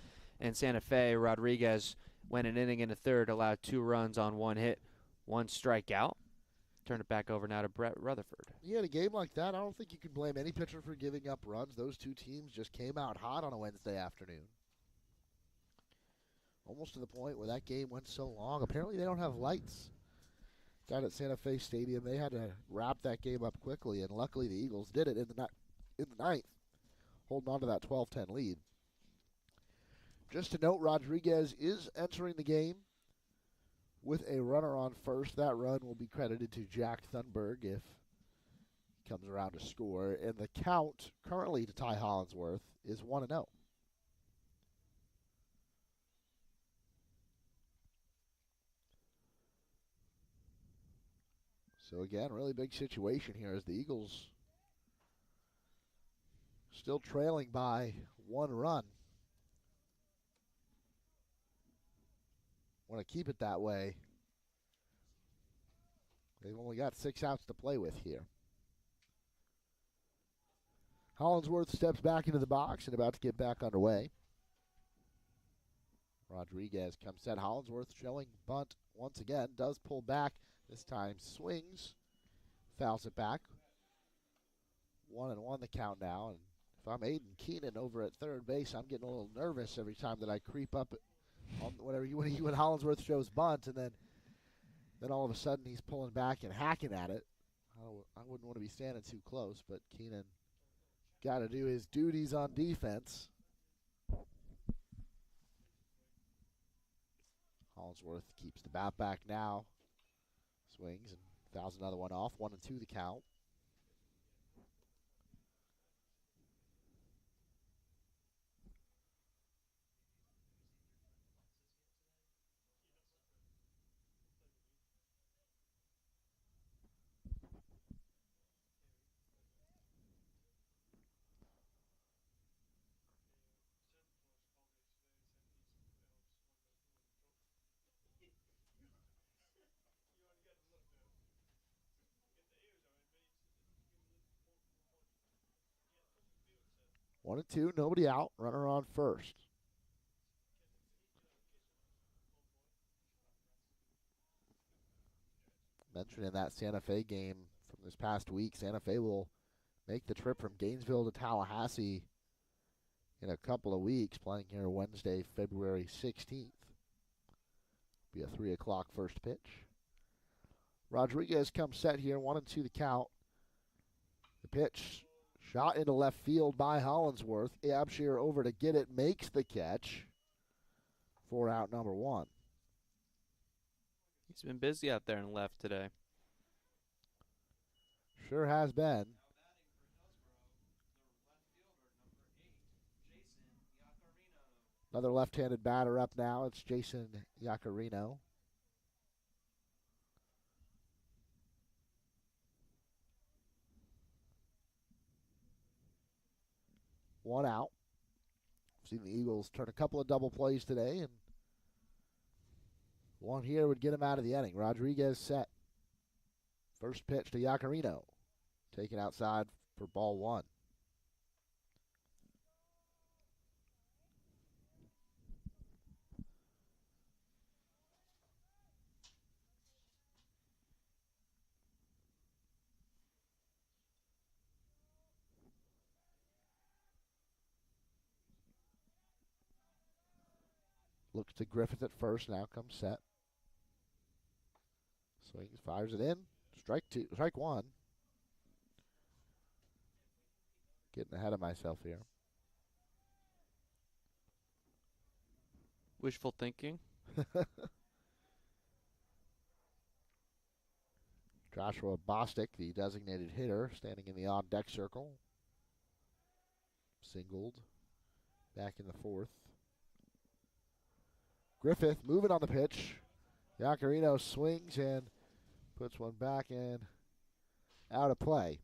in Santa Fe. Rodriguez went an inning and a third, allowed 2 runs on 1 hit, 1 strikeout. Turn it back over now to Brett Rutherford. Yeah, in a game like that, I don't think you can blame any pitcher for giving up runs. Those two teams just came out hot on a Wednesday afternoon. Almost to the point where that game went so long. Apparently they don't have lights down at Santa Fe Stadium. They had to wrap that game up quickly, and luckily the Eagles did it in the ninth, holding on to that 12-10 lead. Just to note, Rodriguez is entering the game with a runner on first. That run will be credited to Jack Thunberg if he comes around to score. And the count currently to Ty Hollinsworth is 1-0. So again, really big situation here as the Eagles still trailing by 1 run. Want to keep it that way. They've only got 6 outs to play with here. Hollinsworth steps back into the box and about to get back underway. Rodriguez comes set. Hollinsworth showing bunt once again. Does pull back. This time swings. Fouls it back. 1-1 the count now. And if I'm Aiden Keenan over at third base, I'm getting a little nervous every time that I creep up on when Hollinsworth shows bunt, and then all of a sudden he's pulling back and hacking at it. I wouldn't want to be standing too close, but Keenan got to do his duties on defense. Hollinsworth keeps the bat back now. Swings and fouls another one off. 1-2 the count. One and two, nobody out. Runner on first. Mentioned in that Santa Fe game from this past week, Santa Fe will make the trip from Gainesville to Tallahassee in a couple of weeks, playing here Wednesday, February 16th. Be a 3 o'clock first pitch. Rodriguez comes set here, 1-2 the count. The pitch shot into left field by Hollinsworth. Abshire over to get it, makes the catch for out number 1. He's been busy out there in left today. Sure has been. Another left-handed batter up now. It's Jason Yacarino. One out. Seen the Eagles turn a couple of double plays today, and one here would get him out of the inning. Rodriguez set. First pitch to Yacarino. Taken outside for ball 1. Looks to Griffith at first. Now comes set. Swings, fires it in. Strike 1. Getting ahead of myself here. Wishful thinking. Joshua Bostic, the designated hitter, standing in the on-deck circle. Singled back in the 4th. Griffith moving on the pitch. Yacarino swings and puts one back and out of play.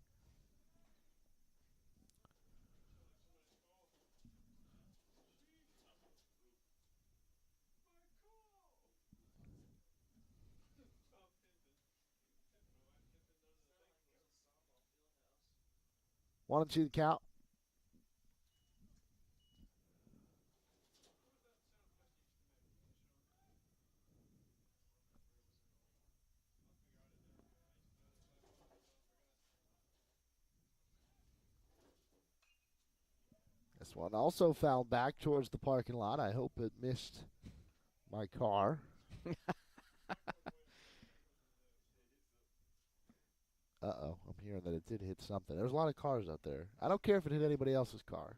1-2 the count. This one also fouled back towards the parking lot. I hope it missed my car. Uh-oh, I'm hearing that it did hit something. There's a lot of cars out there. I don't care if it hit anybody else's car.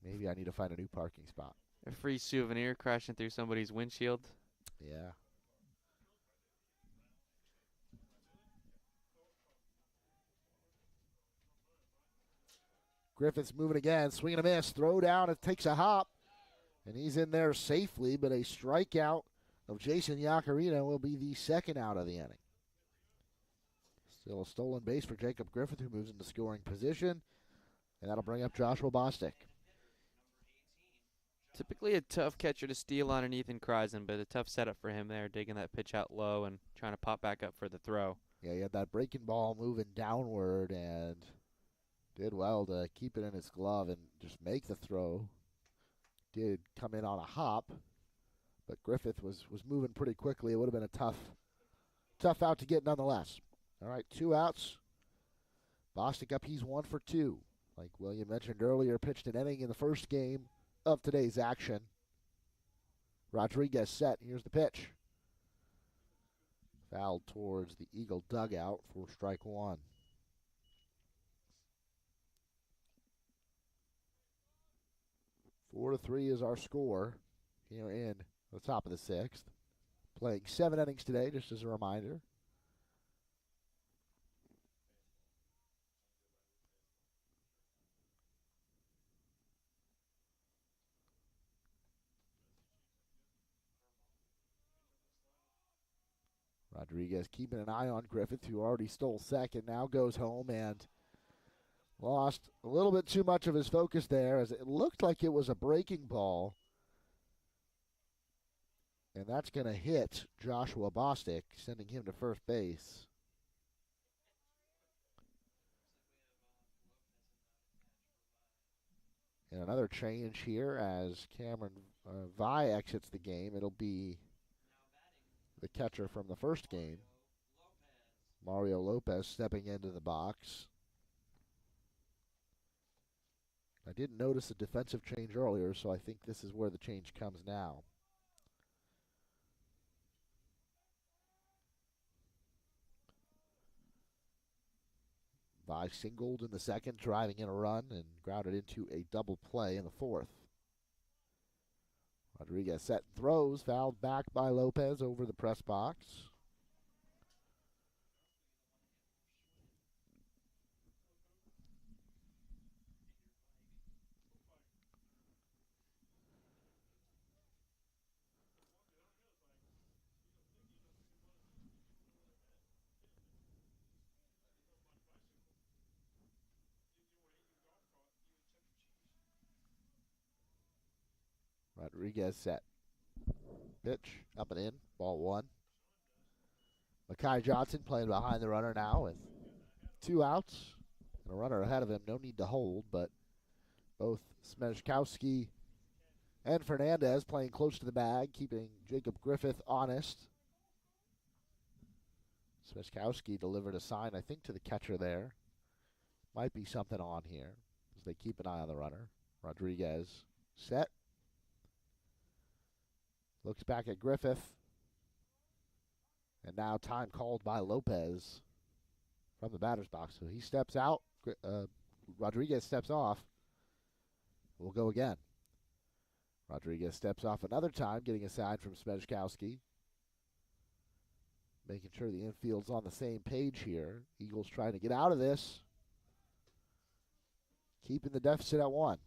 Maybe I need to find a new parking spot. A free souvenir crashing through somebody's windshield. Yeah. Griffith's moving again, swinging a miss, throw down, it takes a hop, and he's in there safely, but a strikeout of Jason Yacarino will be the second out of the inning. Still a stolen base for Jacob Griffith, who moves into scoring position, and that'll bring up Joshua Bostic. Typically a tough catcher to steal on an Ethan Kreisen, but a tough setup for him there, digging that pitch out low and trying to pop back up for the throw. Yeah, he had that breaking ball moving downward and did well to keep it in his glove and just make the throw. Did come in on a hop, but Griffith was moving pretty quickly. It would have been a tough out to get nonetheless. All right, 2 outs. Bostic up, he's 1 for 2. Like William mentioned earlier, pitched an inning in the first game of today's action. Rodriguez set. Here's the pitch. Fouled towards the Eagle dugout for strike 1. Four to 3 is our score here in the top of the 6th. Playing 7 innings today, just as a reminder. Rodriguez keeping an eye on Griffith, who already stole second, now goes home and lost a little bit too much of his focus there, as it looked like it was a breaking ball. And that's going to hit Joshua Bostic, sending him to first base. And another change here as Cameron Vi exits the game. It'll be the catcher from the first game, Mario Lopez, stepping into the box. I didn't notice a defensive change earlier, so I think this is where the change comes now. Vi singled in the second, driving in a run, and grounded into a double play in the fourth. Rodriguez set and throws, fouled back by Lopez over the press box. Rodriguez set. Pitch, up and in, ball 1. Makai Johnson playing behind the runner now with 2 outs and a runner ahead of him. No need to hold, but both Smejkowski and Fernandez playing close to the bag, keeping Jacob Griffith honest. Smejkowski delivered a sign, I think, to the catcher there. Might be something on here as they keep an eye on the runner. Rodriguez set. Looks back at Griffith. And now time called by Lopez from the batter's box. So he steps out. Rodriguez steps off. We'll go again. Rodriguez steps off another time, getting a sign from Smejkowski. Making sure the infield's on the same page here. Eagles trying to get out of this. Keeping the deficit at 1.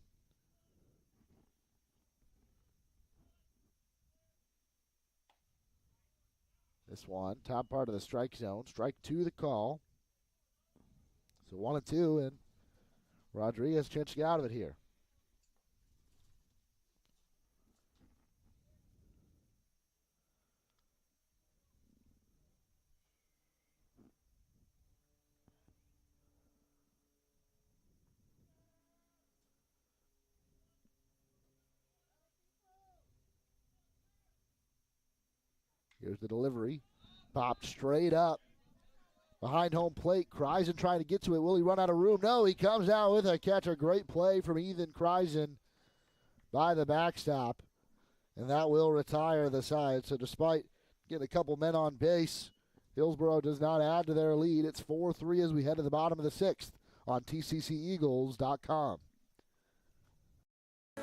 This one, top part of the strike zone. Strike 2 the call. So 1-2, and Rodriguez chance to get out of it here. Here's the delivery. Popped straight up. Behind home plate, Kreisen trying to get to it. Will he run out of room? No, he comes out with a catch. A great play from Ethan Kreisen by the backstop. And that will retire the side. So despite getting a couple men on base, Hillsborough does not add to their lead. It's 4-3 as we head to the bottom of the sixth on TCCEagles.com.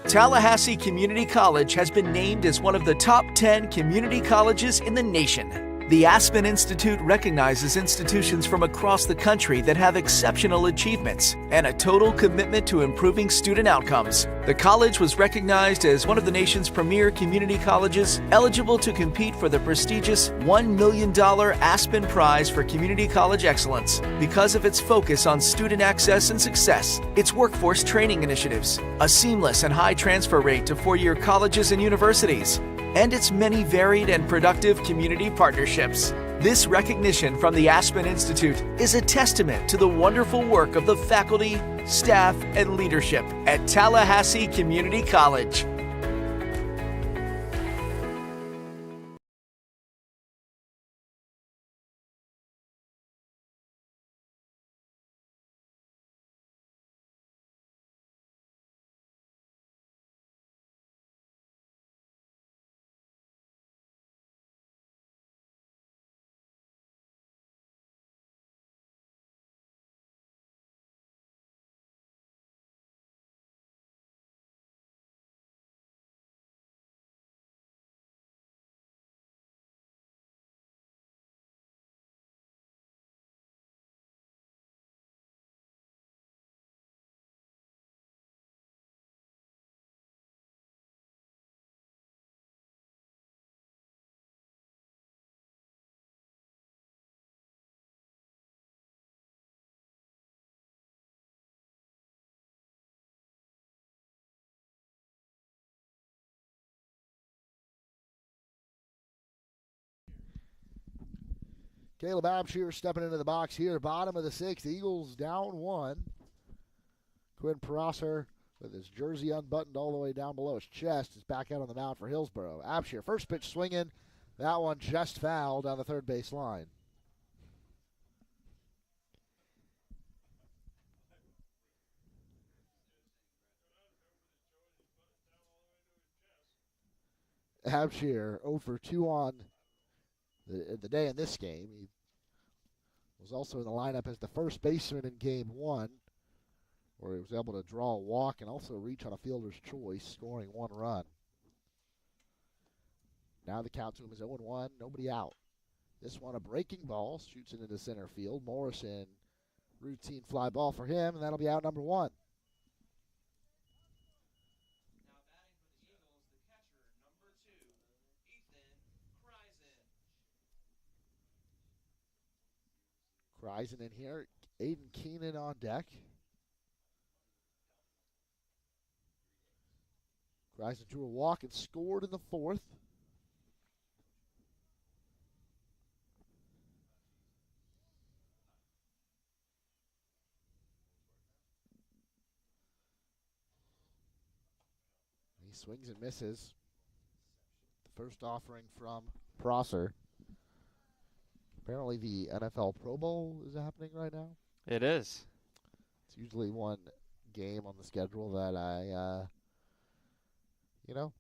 Tallahassee Community College has been named as one of the top 10 community colleges in the nation. The Aspen Institute recognizes institutions from across the country that have exceptional achievements and a total commitment to improving student outcomes. The college was recognized as one of the nation's premier community colleges, eligible to compete for the prestigious $1 million Aspen Prize for Community College Excellence because of its focus on student access and success, its workforce training initiatives, a seamless and high transfer rate to four-year colleges and universities, and its many varied and productive community partnerships. This recognition from the Aspen Institute is a testament to the wonderful work of the faculty, staff, and leadership at Tallahassee Community College. Caleb Absher stepping into the box here, bottom of the sixth. Eagles down one. Quinn Prosser with his jersey unbuttoned all the way down below his chest is back out on the mound for Hillsborough. Absher, first pitch swinging. That one just fouled down the third base line. Absher 0 for 2 on the day in this game. He was also in the lineup as the first baseman in game one, where he was able to draw a walk and also reach on a fielder's choice, scoring one run. Now the count to him is 0-1, nobody out. This one a breaking ball, shoots it into center field. Morrison, routine fly ball for him, and that'll be out number one. Now batting for the Eagles, the catcher, number 2, Ethan Kreisen. Kreisen in here. Aiden Keenan on deck. Kreisen drew a walk and scored in the fourth. He swings and misses. The first offering from Prosser. Apparently the NFL Pro Bowl is happening right now. It is. It's usually one game on the schedule that I,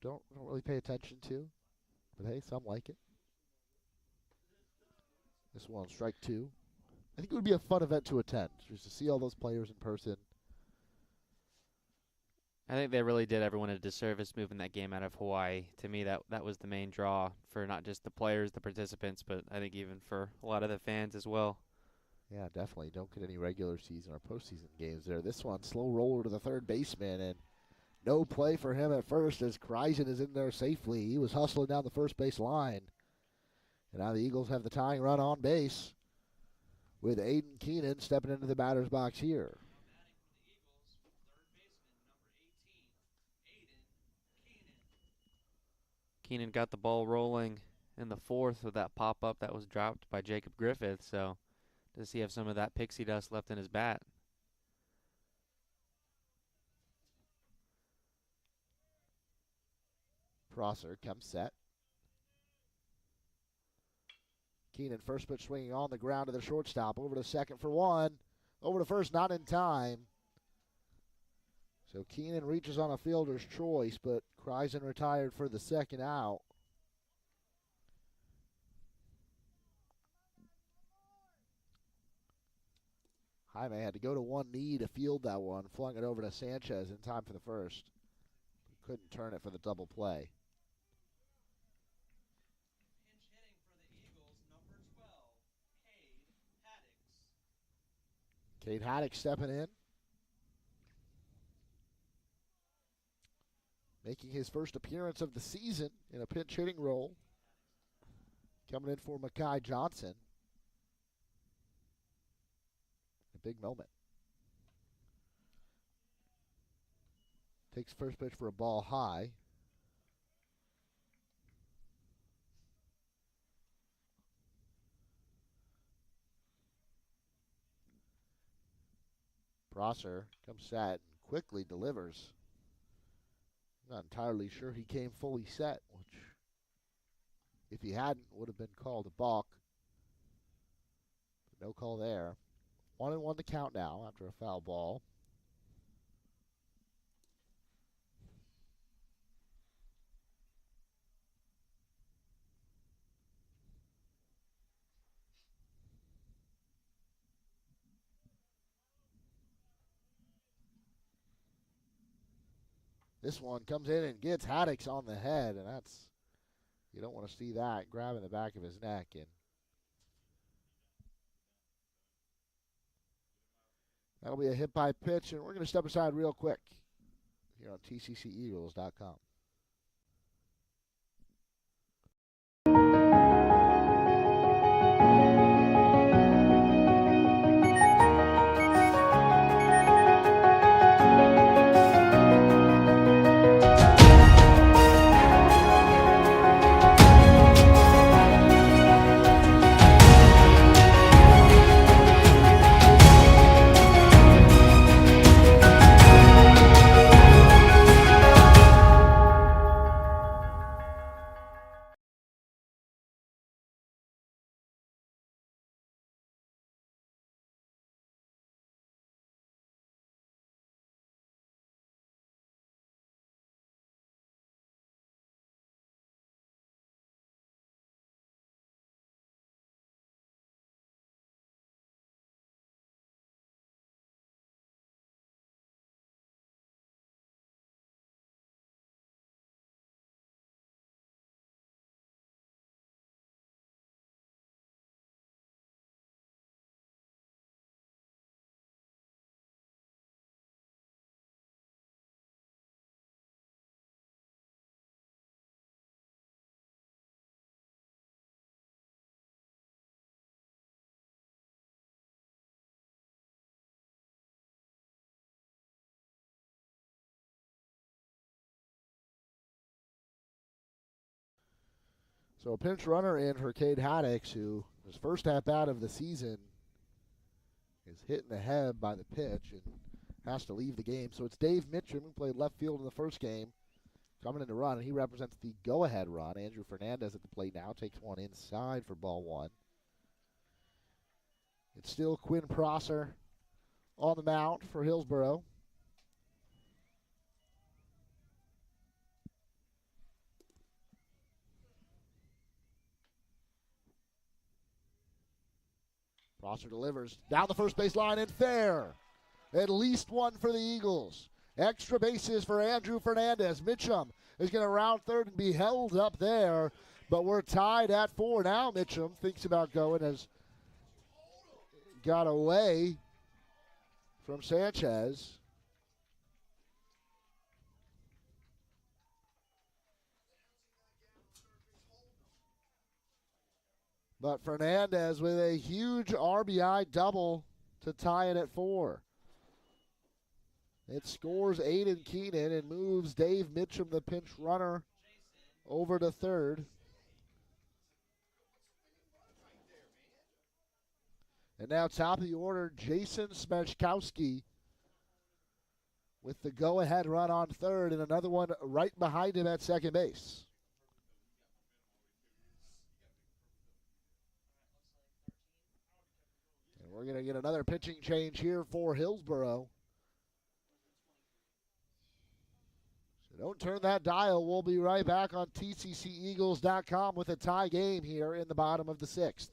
don't really pay attention to. But hey, some like it. This one, strike two. I think it would be a fun event to attend, just to see all those players in person. I think they really did everyone a disservice moving that game out of Hawaii. To me, that was the main draw for not just the players, the participants, but I think even for a lot of the fans as well. Yeah, definitely. Don't get any regular season or postseason games there. This one, slow roller to the third baseman, and no play for him at first as Kreisen is in there safely. He was hustling down the first base line. And now the Eagles have the tying run on base with Aiden Keenan stepping into the batter's box here. Keenan got the ball rolling in the fourth with that pop-up that was dropped by Jacob Griffith, so does he have some of that pixie dust left in his bat? Prosser comes set. Keenan, first pitch swinging on the ground to the shortstop. Over to second for one. Over to first, not in time. So Keenan reaches on a fielder's choice, but Kreisen retired for the second out. Jaime had to go to one knee to field that one, flung it over to Sanchez in time for the first. Couldn't turn it for the double play. Pinch hitting for the Eagles, number 12, Cade Haddix. Cade Haddix stepping in. Making his first appearance of the season in a pinch hitting role. Coming in for Makai Johnson. A big moment. Takes first pitch for a ball high. Prosser comes set and quickly delivers. Not entirely sure he came fully set, which, if he hadn't, would have been called a balk. But no call there. 1-1 to count now after a foul ball. This one comes in and gets Haddix on the head, and that's, you don't want to see that, grabbing the back of his neck. And that'll be a hit by pitch, and we're going to step aside real quick here on TCCEagles.com. So a pinch runner in for Cade Haddix, who his first at-bat of the season is hit in the head by the pitch and has to leave the game. So it's Dave Mitchum, who played left field in the first game, coming in to run, and he represents the go-ahead run. Andrew Fernandez at the plate now takes one inside for ball one. It's still Quinn Prosser on the mound for Hillsborough. Prosser delivers down the first base line and fair. At least one for the Eagles. Extra bases for Andrew Fernandez. Mitchum is going to round third and be held up there, but we're tied at 4 now. Mitchum thinks about going, has got away from Sanchez. But Fernandez with a huge RBI double to tie it at 4. It scores Aiden Keenan and moves Dave Mitchum, the pinch runner, over to third. And now top of the order, Jason Smechkowski with the go-ahead run on third and another one right behind him at second base. We're going to get another pitching change here for Hillsborough. So don't turn that dial. We'll be right back on TCCEagles.com with a tie game here in the bottom of the 6th.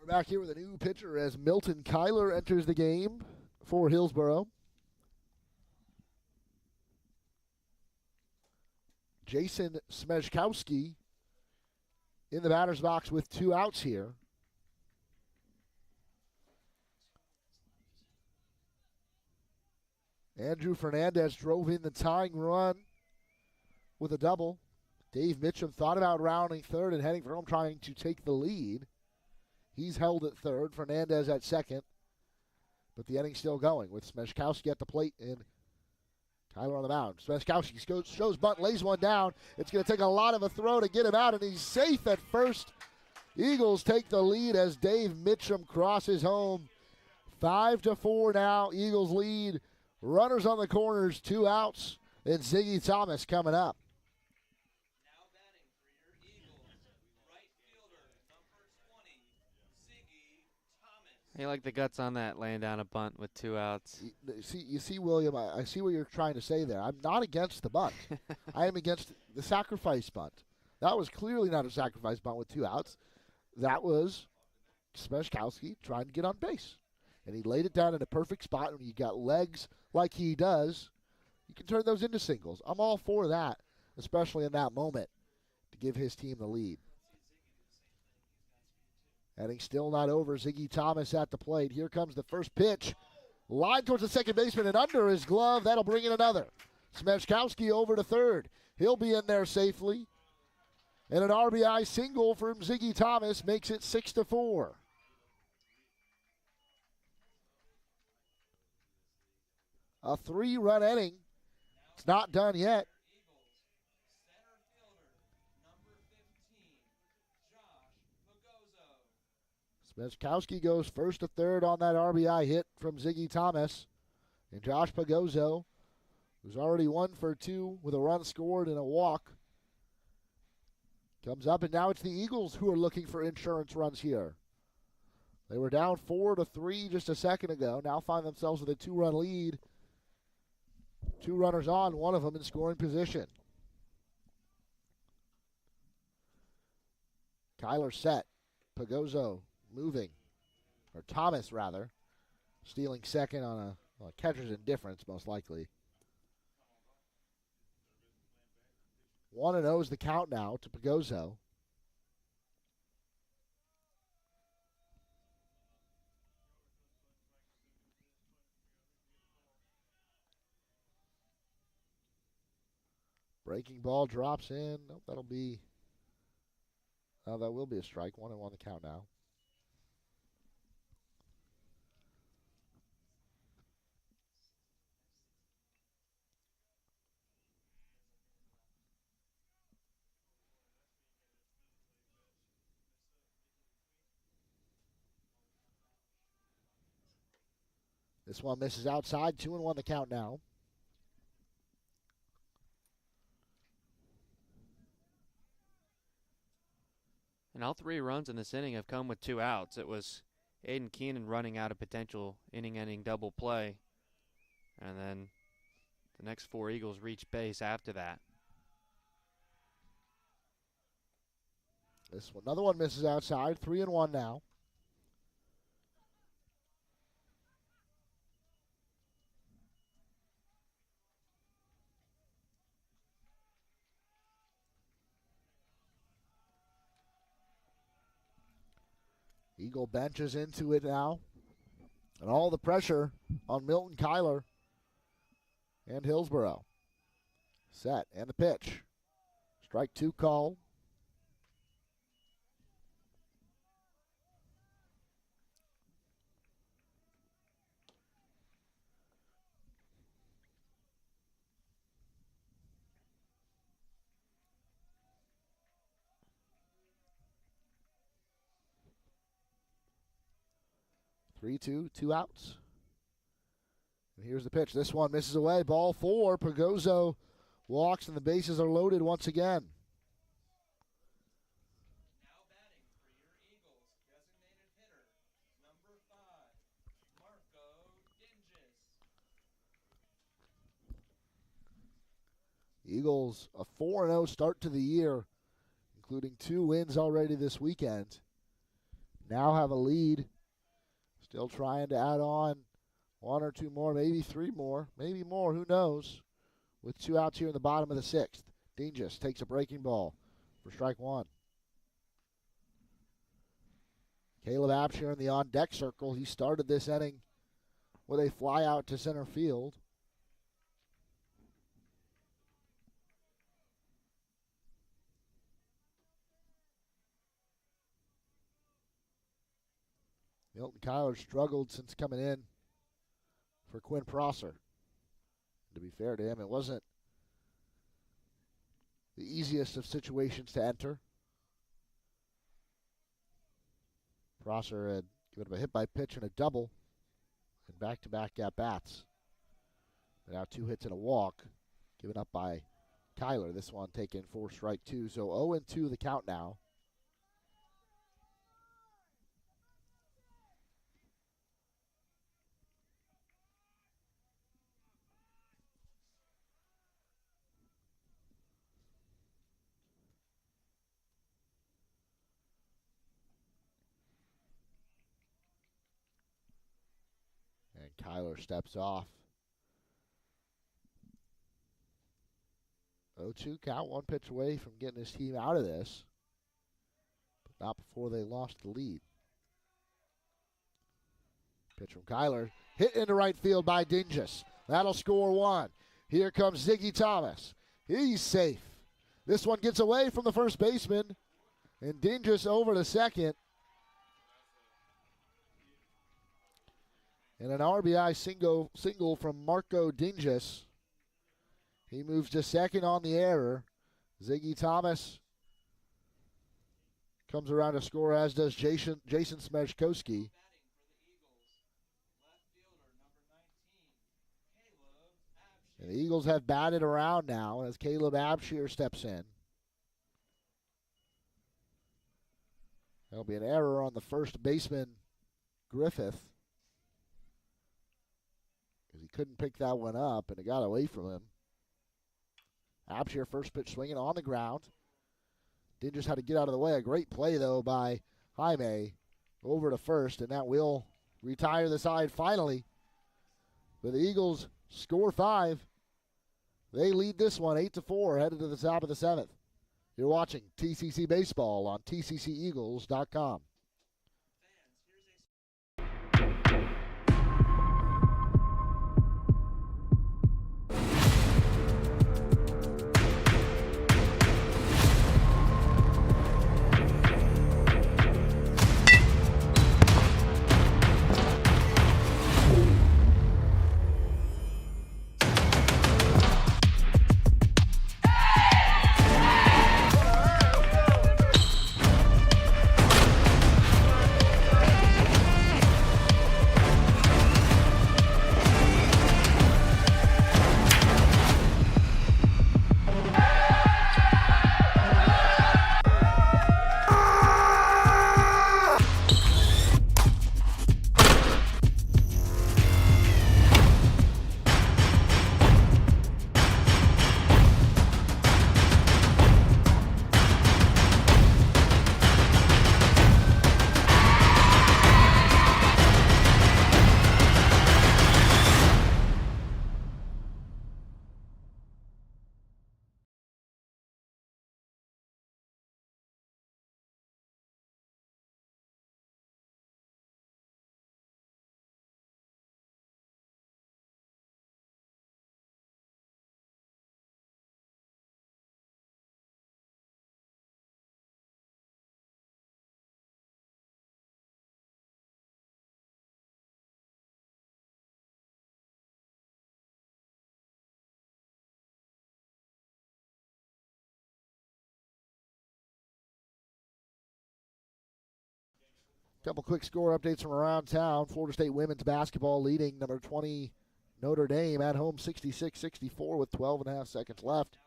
We're back here with a new pitcher as Milton Kyler enters the game for Hillsborough. Jason Smejkowski in the batter's box with 2 outs here. Andrew Fernandez drove in the tying run with a double. Dave Mitchum thought about rounding third and heading for home, trying to take the lead. He's held at third, Fernandez at second. But the inning's still going with Smejkowski at the plate and Kyler on the mound. Smejkowski shows bunt, lays one down. It's going to take a lot of a throw to get him out, and he's safe at first. Eagles take the lead as Dave Mitchum crosses home. 5-4 now, Eagles lead. Runners on the corners, 2 outs, and Ziggy Thomas coming up. Now batting for your Eagles, right fielder, number 20, Ziggy Thomas. He like the guts on that, laying down a bunt with 2 outs. You see, William, I see what you're trying to say there. I'm not against the bunt. I am against the sacrifice bunt. That was clearly not a sacrifice bunt with 2 outs. That was Smejkowski trying to get on base. And he laid it down in a perfect spot. When you got legs like he does, you can turn those into singles. I'm all for that, especially in that moment, to give his team the lead. Inning still not over. Ziggy Thomas at the plate. Here comes the first pitch. Line towards the second baseman and under his glove. That'll bring in another. Smejkowski over to third. He'll be in there safely. And an RBI single from Ziggy Thomas makes it 6-4. A 3-run inning. It's not done yet. Center fielder, number 15, Josh Pagozzo. Smejkowski goes first to third on that RBI hit from Ziggy Thomas. And Josh Pagozzo, who's already 1 for 2 with a run scored and a walk, comes up, and now it's the Eagles who are looking for insurance runs here. They were down 4-3 just a second ago. Now find themselves with a 2-run lead. 2 runners on, one of them in scoring position. Kyler set. Pagozzo moving. Or Thomas, rather. Stealing second on a catcher's indifference, most likely. 1-0 is the count now to Pagozzo. Breaking ball drops in. Nope, that'll be. That will be a strike. 1-1 the count now. This one misses outside. 2-1 the count now. And all 3 runs in this inning have come with 2 outs. It was Aiden Keenan running out a potential inning-ending double play. And then the next 4 Eagles reach base after that. This one, another one misses outside. 3-1 now. Eagle benches into it now. And all the pressure on Milton Kyler and Hillsborough. Set, and the pitch. Strike 2 call. Three, two outs. And here's the pitch. This one misses away. Ball 4. Pagozzo walks, and the bases are loaded once again. Now batting for your Eagles, designated hitter, number 5, Marco Dinges. Eagles, a 4-0 start to the year, including 2 wins already this weekend. Now have a lead. Still trying to add on 1 or 2 more, maybe 3 more, maybe more, who knows. With 2 outs here in the bottom of the 6th. Dinges takes a breaking ball for strike 1. Caleb Absher in the on-deck circle. He started this inning with a fly out to center field. Milton Kyler struggled since coming in for Quinn Prosser. To be fair to him, it wasn't the easiest of situations to enter. Prosser had given him a hit by pitch and a double in back-to-back at-bats. But now 2 hits and a walk given up by Kyler. This one taken for strike 2. So 0-2 the count now. And Kyler steps off. 0-2 count, 1 pitch away from getting his team out of this. But not before they lost the lead. Pitch from Kyler. Hit into right field by Dinges. That'll score 1. Here comes Ziggy Thomas. He's safe. This one gets away from the first baseman. And Dinges over to second. And an RBI single from Marco Dinges. He moves to second on the error. Ziggy Thomas comes around to score, as does Jason Smejkowski. And the Eagles have batted around now as Caleb Absher steps in. There'll be an error on the first baseman, Griffith. Because he couldn't pick that one up, and it got away from him. Absher first pitch swinging on the ground. Dinges had to get out of the way. A great play, though, by Jaime over to first, and that will retire the side finally. But the Eagles score 5. They lead this one 8-4, headed to the top of the 7th. You're watching TCC Baseball on tcceagles.com. Couple quick score updates from around town. Florida State women's basketball leading number 20 Notre Dame at home 66-64 with 12 and a half seconds left.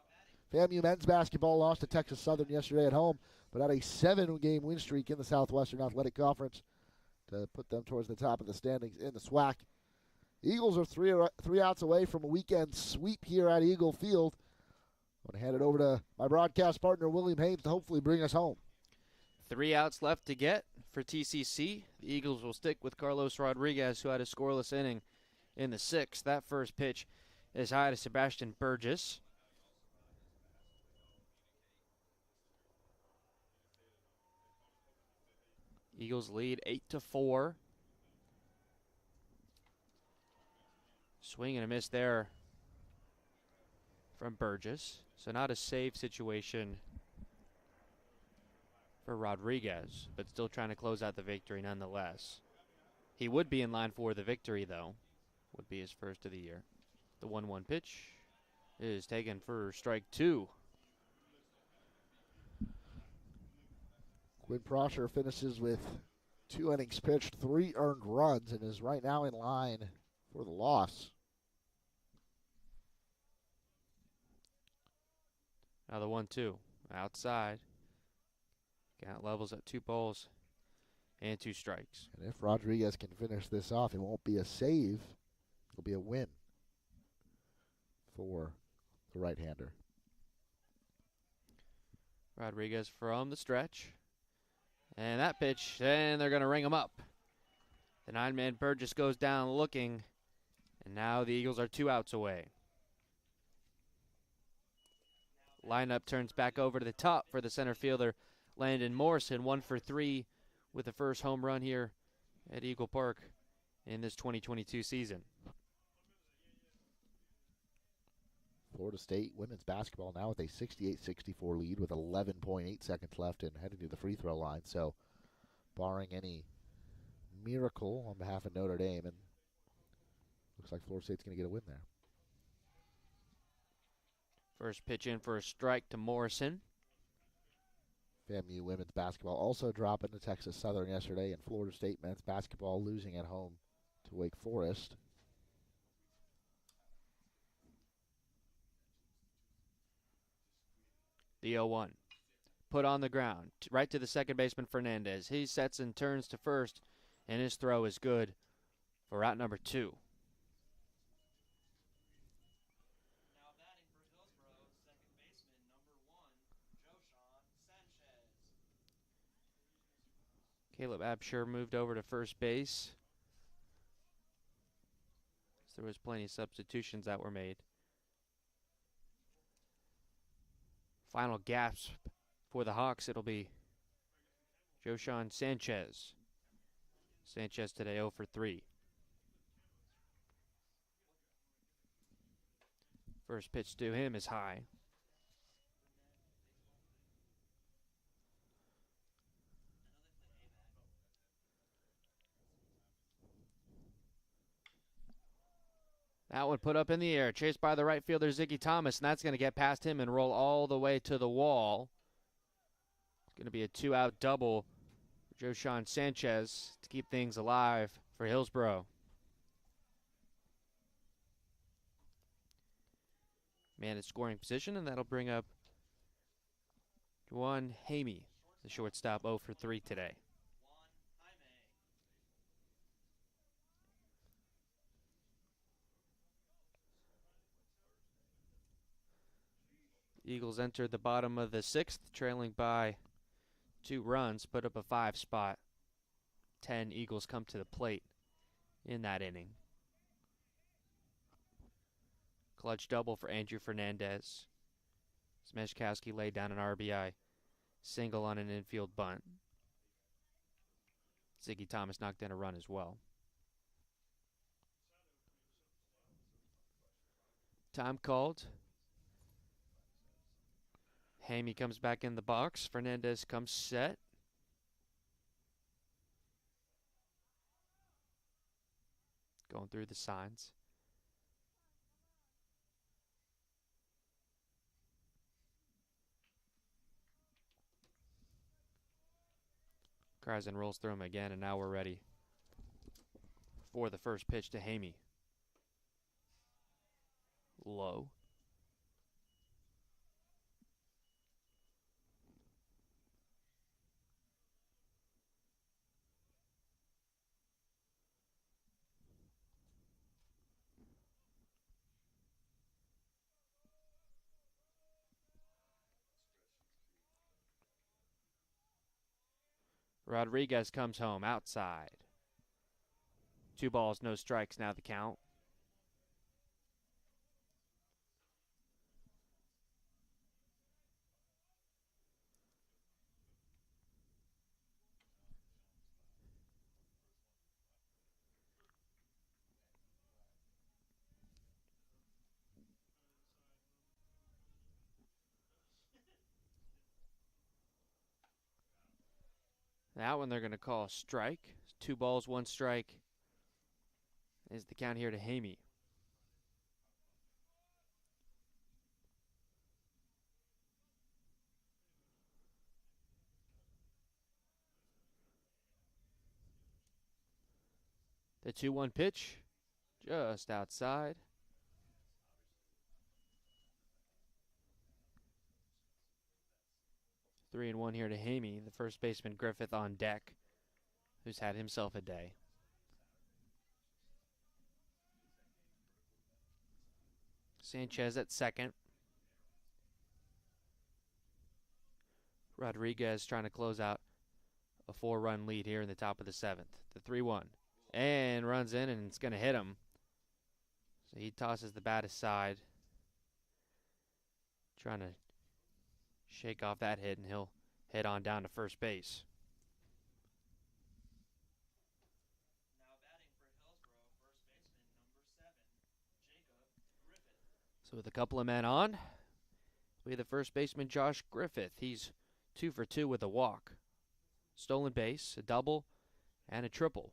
FAMU men's basketball lost to Texas Southern yesterday at home, but had a 7-game win streak in the Southwestern Athletic Conference to put them towards the top of the standings in the SWAC. Eagles are three outs away from a weekend sweep here at Eagle Field. I'm going to hand it over to my broadcast partner, William Hames, to hopefully bring us home. 3 outs left to get for TCC. The Eagles will stick with Carlos Rodriguez, who had a scoreless inning in the 6th. That first pitch is high to Sebastian Burgess. Eagles lead 8-4. Swing and a miss there from Burgess. So not a save situation for Rodriguez, but still trying to close out the victory nonetheless. He would be in line for the victory, though. Would be his first of the year. The 1-1 pitch is taken for strike 2. Quinn Prosher finishes with 2 innings pitched, 3 earned runs, and is right now in line for the loss. Now the 1-2 outside. Count levels at 2 balls and 2 strikes. And if Rodriguez can finish this off, it won't be a save. It'll be a win for the right-hander. Rodriguez from the stretch. And that pitch, and they're going to ring him up. The 9-man Burgess goes down looking, and now the Eagles are 2 outs away. Lineup turns back over to the top for the center fielder, Landon Morrison, 1 for 3 with the first home run here at Eagle Park in this 2022 season. Florida State women's basketball now with a 68-64 lead with 11.8 seconds left and heading to the free throw line. So barring any miracle on behalf of Notre Dame, and looks like Florida State's going to get a win there. First pitch in for a strike to Morrison. FAMU women's basketball also dropping to Texas Southern yesterday, and Florida State men's basketball losing at home to Wake Forest. The 0-1. Put on the ground, right to the second baseman Fernandez. He sets and turns to first, and his throw is good for out number 2. Now batting for Hillsborough, second baseman number 1, Joshawn Sanchez. Caleb Absher moved over to first base. There was plenty of substitutions that were made. Final gasp for the Hawks, it'll be Joshawn Sanchez. Sanchez today 0 for 3. First pitch to him is high. That one put up in the air, chased by the right fielder Ziggy Thomas, and that's going to get past him and roll all the way to the wall. It's going to be a 2-out double for Joshawn Sanchez to keep things alive for Hillsborough. Man in scoring position, and that'll bring up Juwan Hamey, the shortstop, 0 for 3 today. Eagles entered the bottom of the 6th, trailing by 2 runs, put up a 5 spot. 10 Eagles come to the plate in that inning. Clutch double for Andrew Fernandez. Smeshkowski laid down an RBI single on an infield bunt. Ziggy Thomas knocked in a run as well. Time called. Hamey comes back in the box. Fernandez comes set. Going through the signs. Kreisen rolls through him again, and now we're ready for the first pitch to Hamey. Low. Rodriguez comes home outside. 2 balls, no strikes now the count. That one they're going to call a strike. 2 balls, 1 strike is the count here to Hamey. The 2-1 pitch, just outside. Three and 1 here to Hamey, the first baseman Griffith on deck, who's had himself a day. Sanchez at second. Rodriguez trying to close out a 4-run lead here in the top of the 7th. The 3-1. And runs in, and it's going to hit him. So he tosses the bat aside, trying to shake off that hit, and he'll head on down to first base. Now batting for Hillsborough, first baseman number 7, Jacob Griffith. So with a couple of men on, we have the first baseman Josh Griffith. He's 2 for 2 with a walk. Stolen base, a double, and a triple.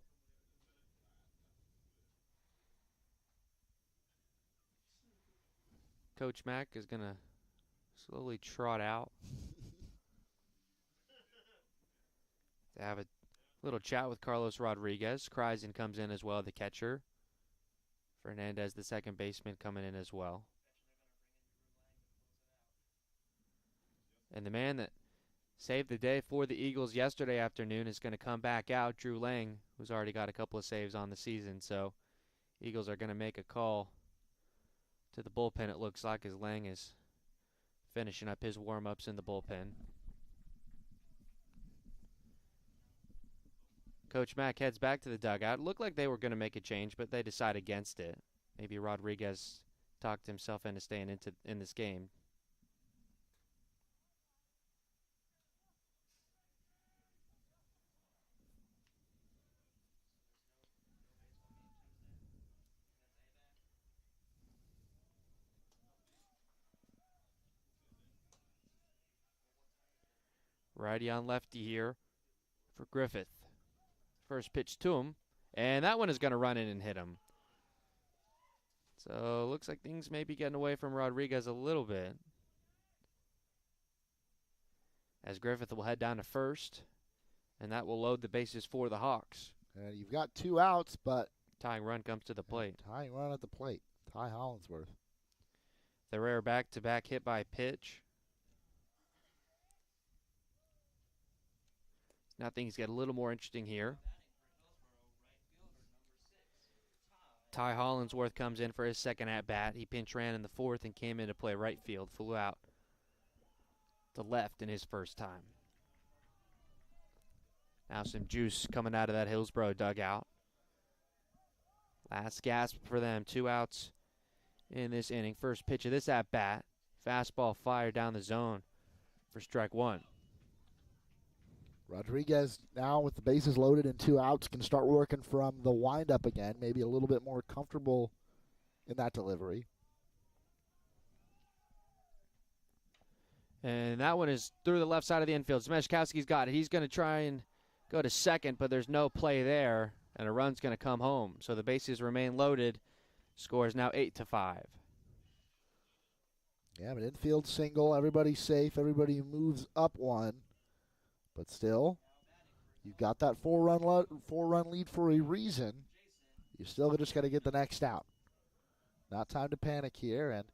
Coach Mack is going to slowly trot out to have a little chat with Carlos Rodriguez. Kreisen comes in as well, the catcher. Fernandez, the second baseman, coming in as well. And the man that saved the day for the Eagles yesterday afternoon is going to come back out, Drew Lang, who's already got a couple of saves on the season. So Eagles are going to make a call to the bullpen, it looks like, as Lang is finishing up his warm-ups in the bullpen. Coach Mack heads back to the dugout. It looked like they were going to make a change, but they decide against it. Maybe Rodriguez talked himself into staying in this game. Righty on lefty here for Griffith. First pitch to him, and that one is going to run in and hit him. So looks like things may be getting away from Rodriguez a little bit, as Griffith will head down to first, and that will load the bases for the Hawks. And you've got 2 outs, but Tying run comes to the plate. tying run at the plate. Ty Hollinsworth. The rare back-to-back hit by pitch. Now things get a little more interesting here. Ty Hollinsworth comes in for his second at-bat. He pinch ran in the 4th and came in to play right field. Flew out to left in his first time. Now some juice coming out of that Hillsborough dugout. Last gasp for them. 2 outs in this inning. First pitch of this at-bat. Fastball fired down the zone for strike 1. Rodriguez, now with the bases loaded and 2 outs, can start working from the windup again. Maybe a little bit more comfortable in that delivery. And that one is through the left side of the infield. Zmeshkowski's got it. He's going to try and go to second, but there's no play there, and a run's going to come home. So the bases remain loaded. Score is now 8-5. Yeah, but infield single. Everybody's safe. Everybody moves up 1. But still, You've got that four-run lead for a reason. You still just got to get the next out. Not time to panic here, and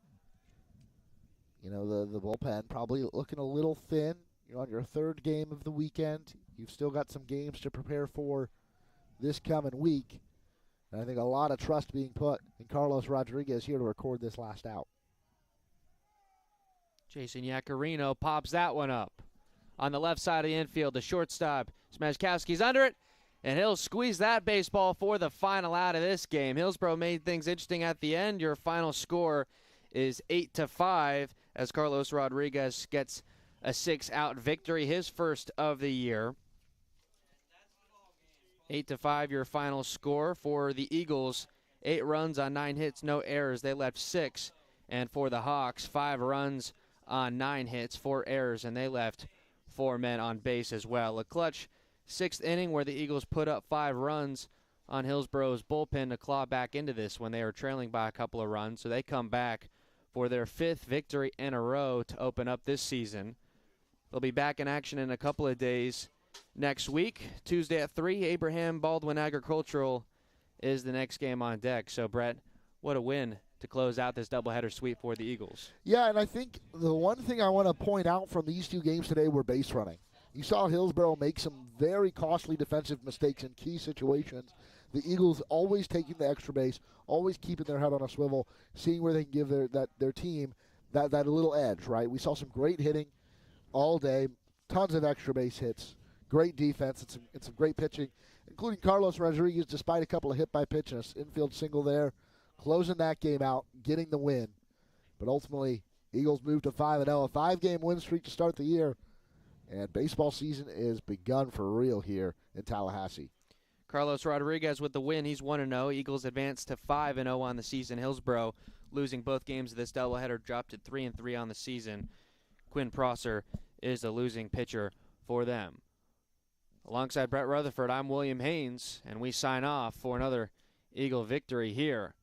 the bullpen probably looking a little thin. You're on your third game of the weekend. You've still got some games to prepare for this coming week. And I think a lot of trust being put in Carlos Rodriguez here to record this last out. Jason Yacarino pops that one up. On the left side of the infield, the shortstop, Smashkowski's under it, and he'll squeeze that baseball for the final out of this game. Hillsborough made things interesting at the end. Your final score is 8-5 as Carlos Rodriguez gets a 6-out victory, his first of the year. 8-5 your final score for the Eagles. 8 runs on 9 hits, no errors. They left 6. And for the Hawks, 5 runs on 9 hits, 4 errors, and they left 4 men on base as well. A clutch 6th inning where the Eagles put up 5 runs on Hillsborough's bullpen to claw back into this when they were trailing by a couple of runs. So they come back for their 5th victory in a row to open up this season. They'll be back in action in a couple of days next week. Tuesday at 3, Abraham Baldwin Agricultural is the next game on deck. So, Brett, what a win to close out this doubleheader sweep for the Eagles. Yeah, and I think the one thing I want to point out from these 2 games today were base running. You saw Hillsborough make some very costly defensive mistakes in key situations. The Eagles always taking the extra base, always keeping their head on a swivel, seeing where they can give their team that little edge, right? We saw some great hitting all day, tons of extra base hits, great defense, and some great pitching, including Carlos Rodriguez, despite a couple of hit-by-pitch and an infield single there, closing that game out, getting the win. But ultimately, Eagles moved to 5-0, a 5-game win streak to start the year, and baseball season is begun for real here in Tallahassee. Carlos Rodriguez with the win. He's 1-0. Eagles advance to 5-0 on the season. Hillsborough losing both games of this doubleheader, dropped to 3-3 on the season. Quinn Prosser is the losing pitcher for them. Alongside Brett Rutherford, I'm William Haynes, and we sign off for another Eagle victory here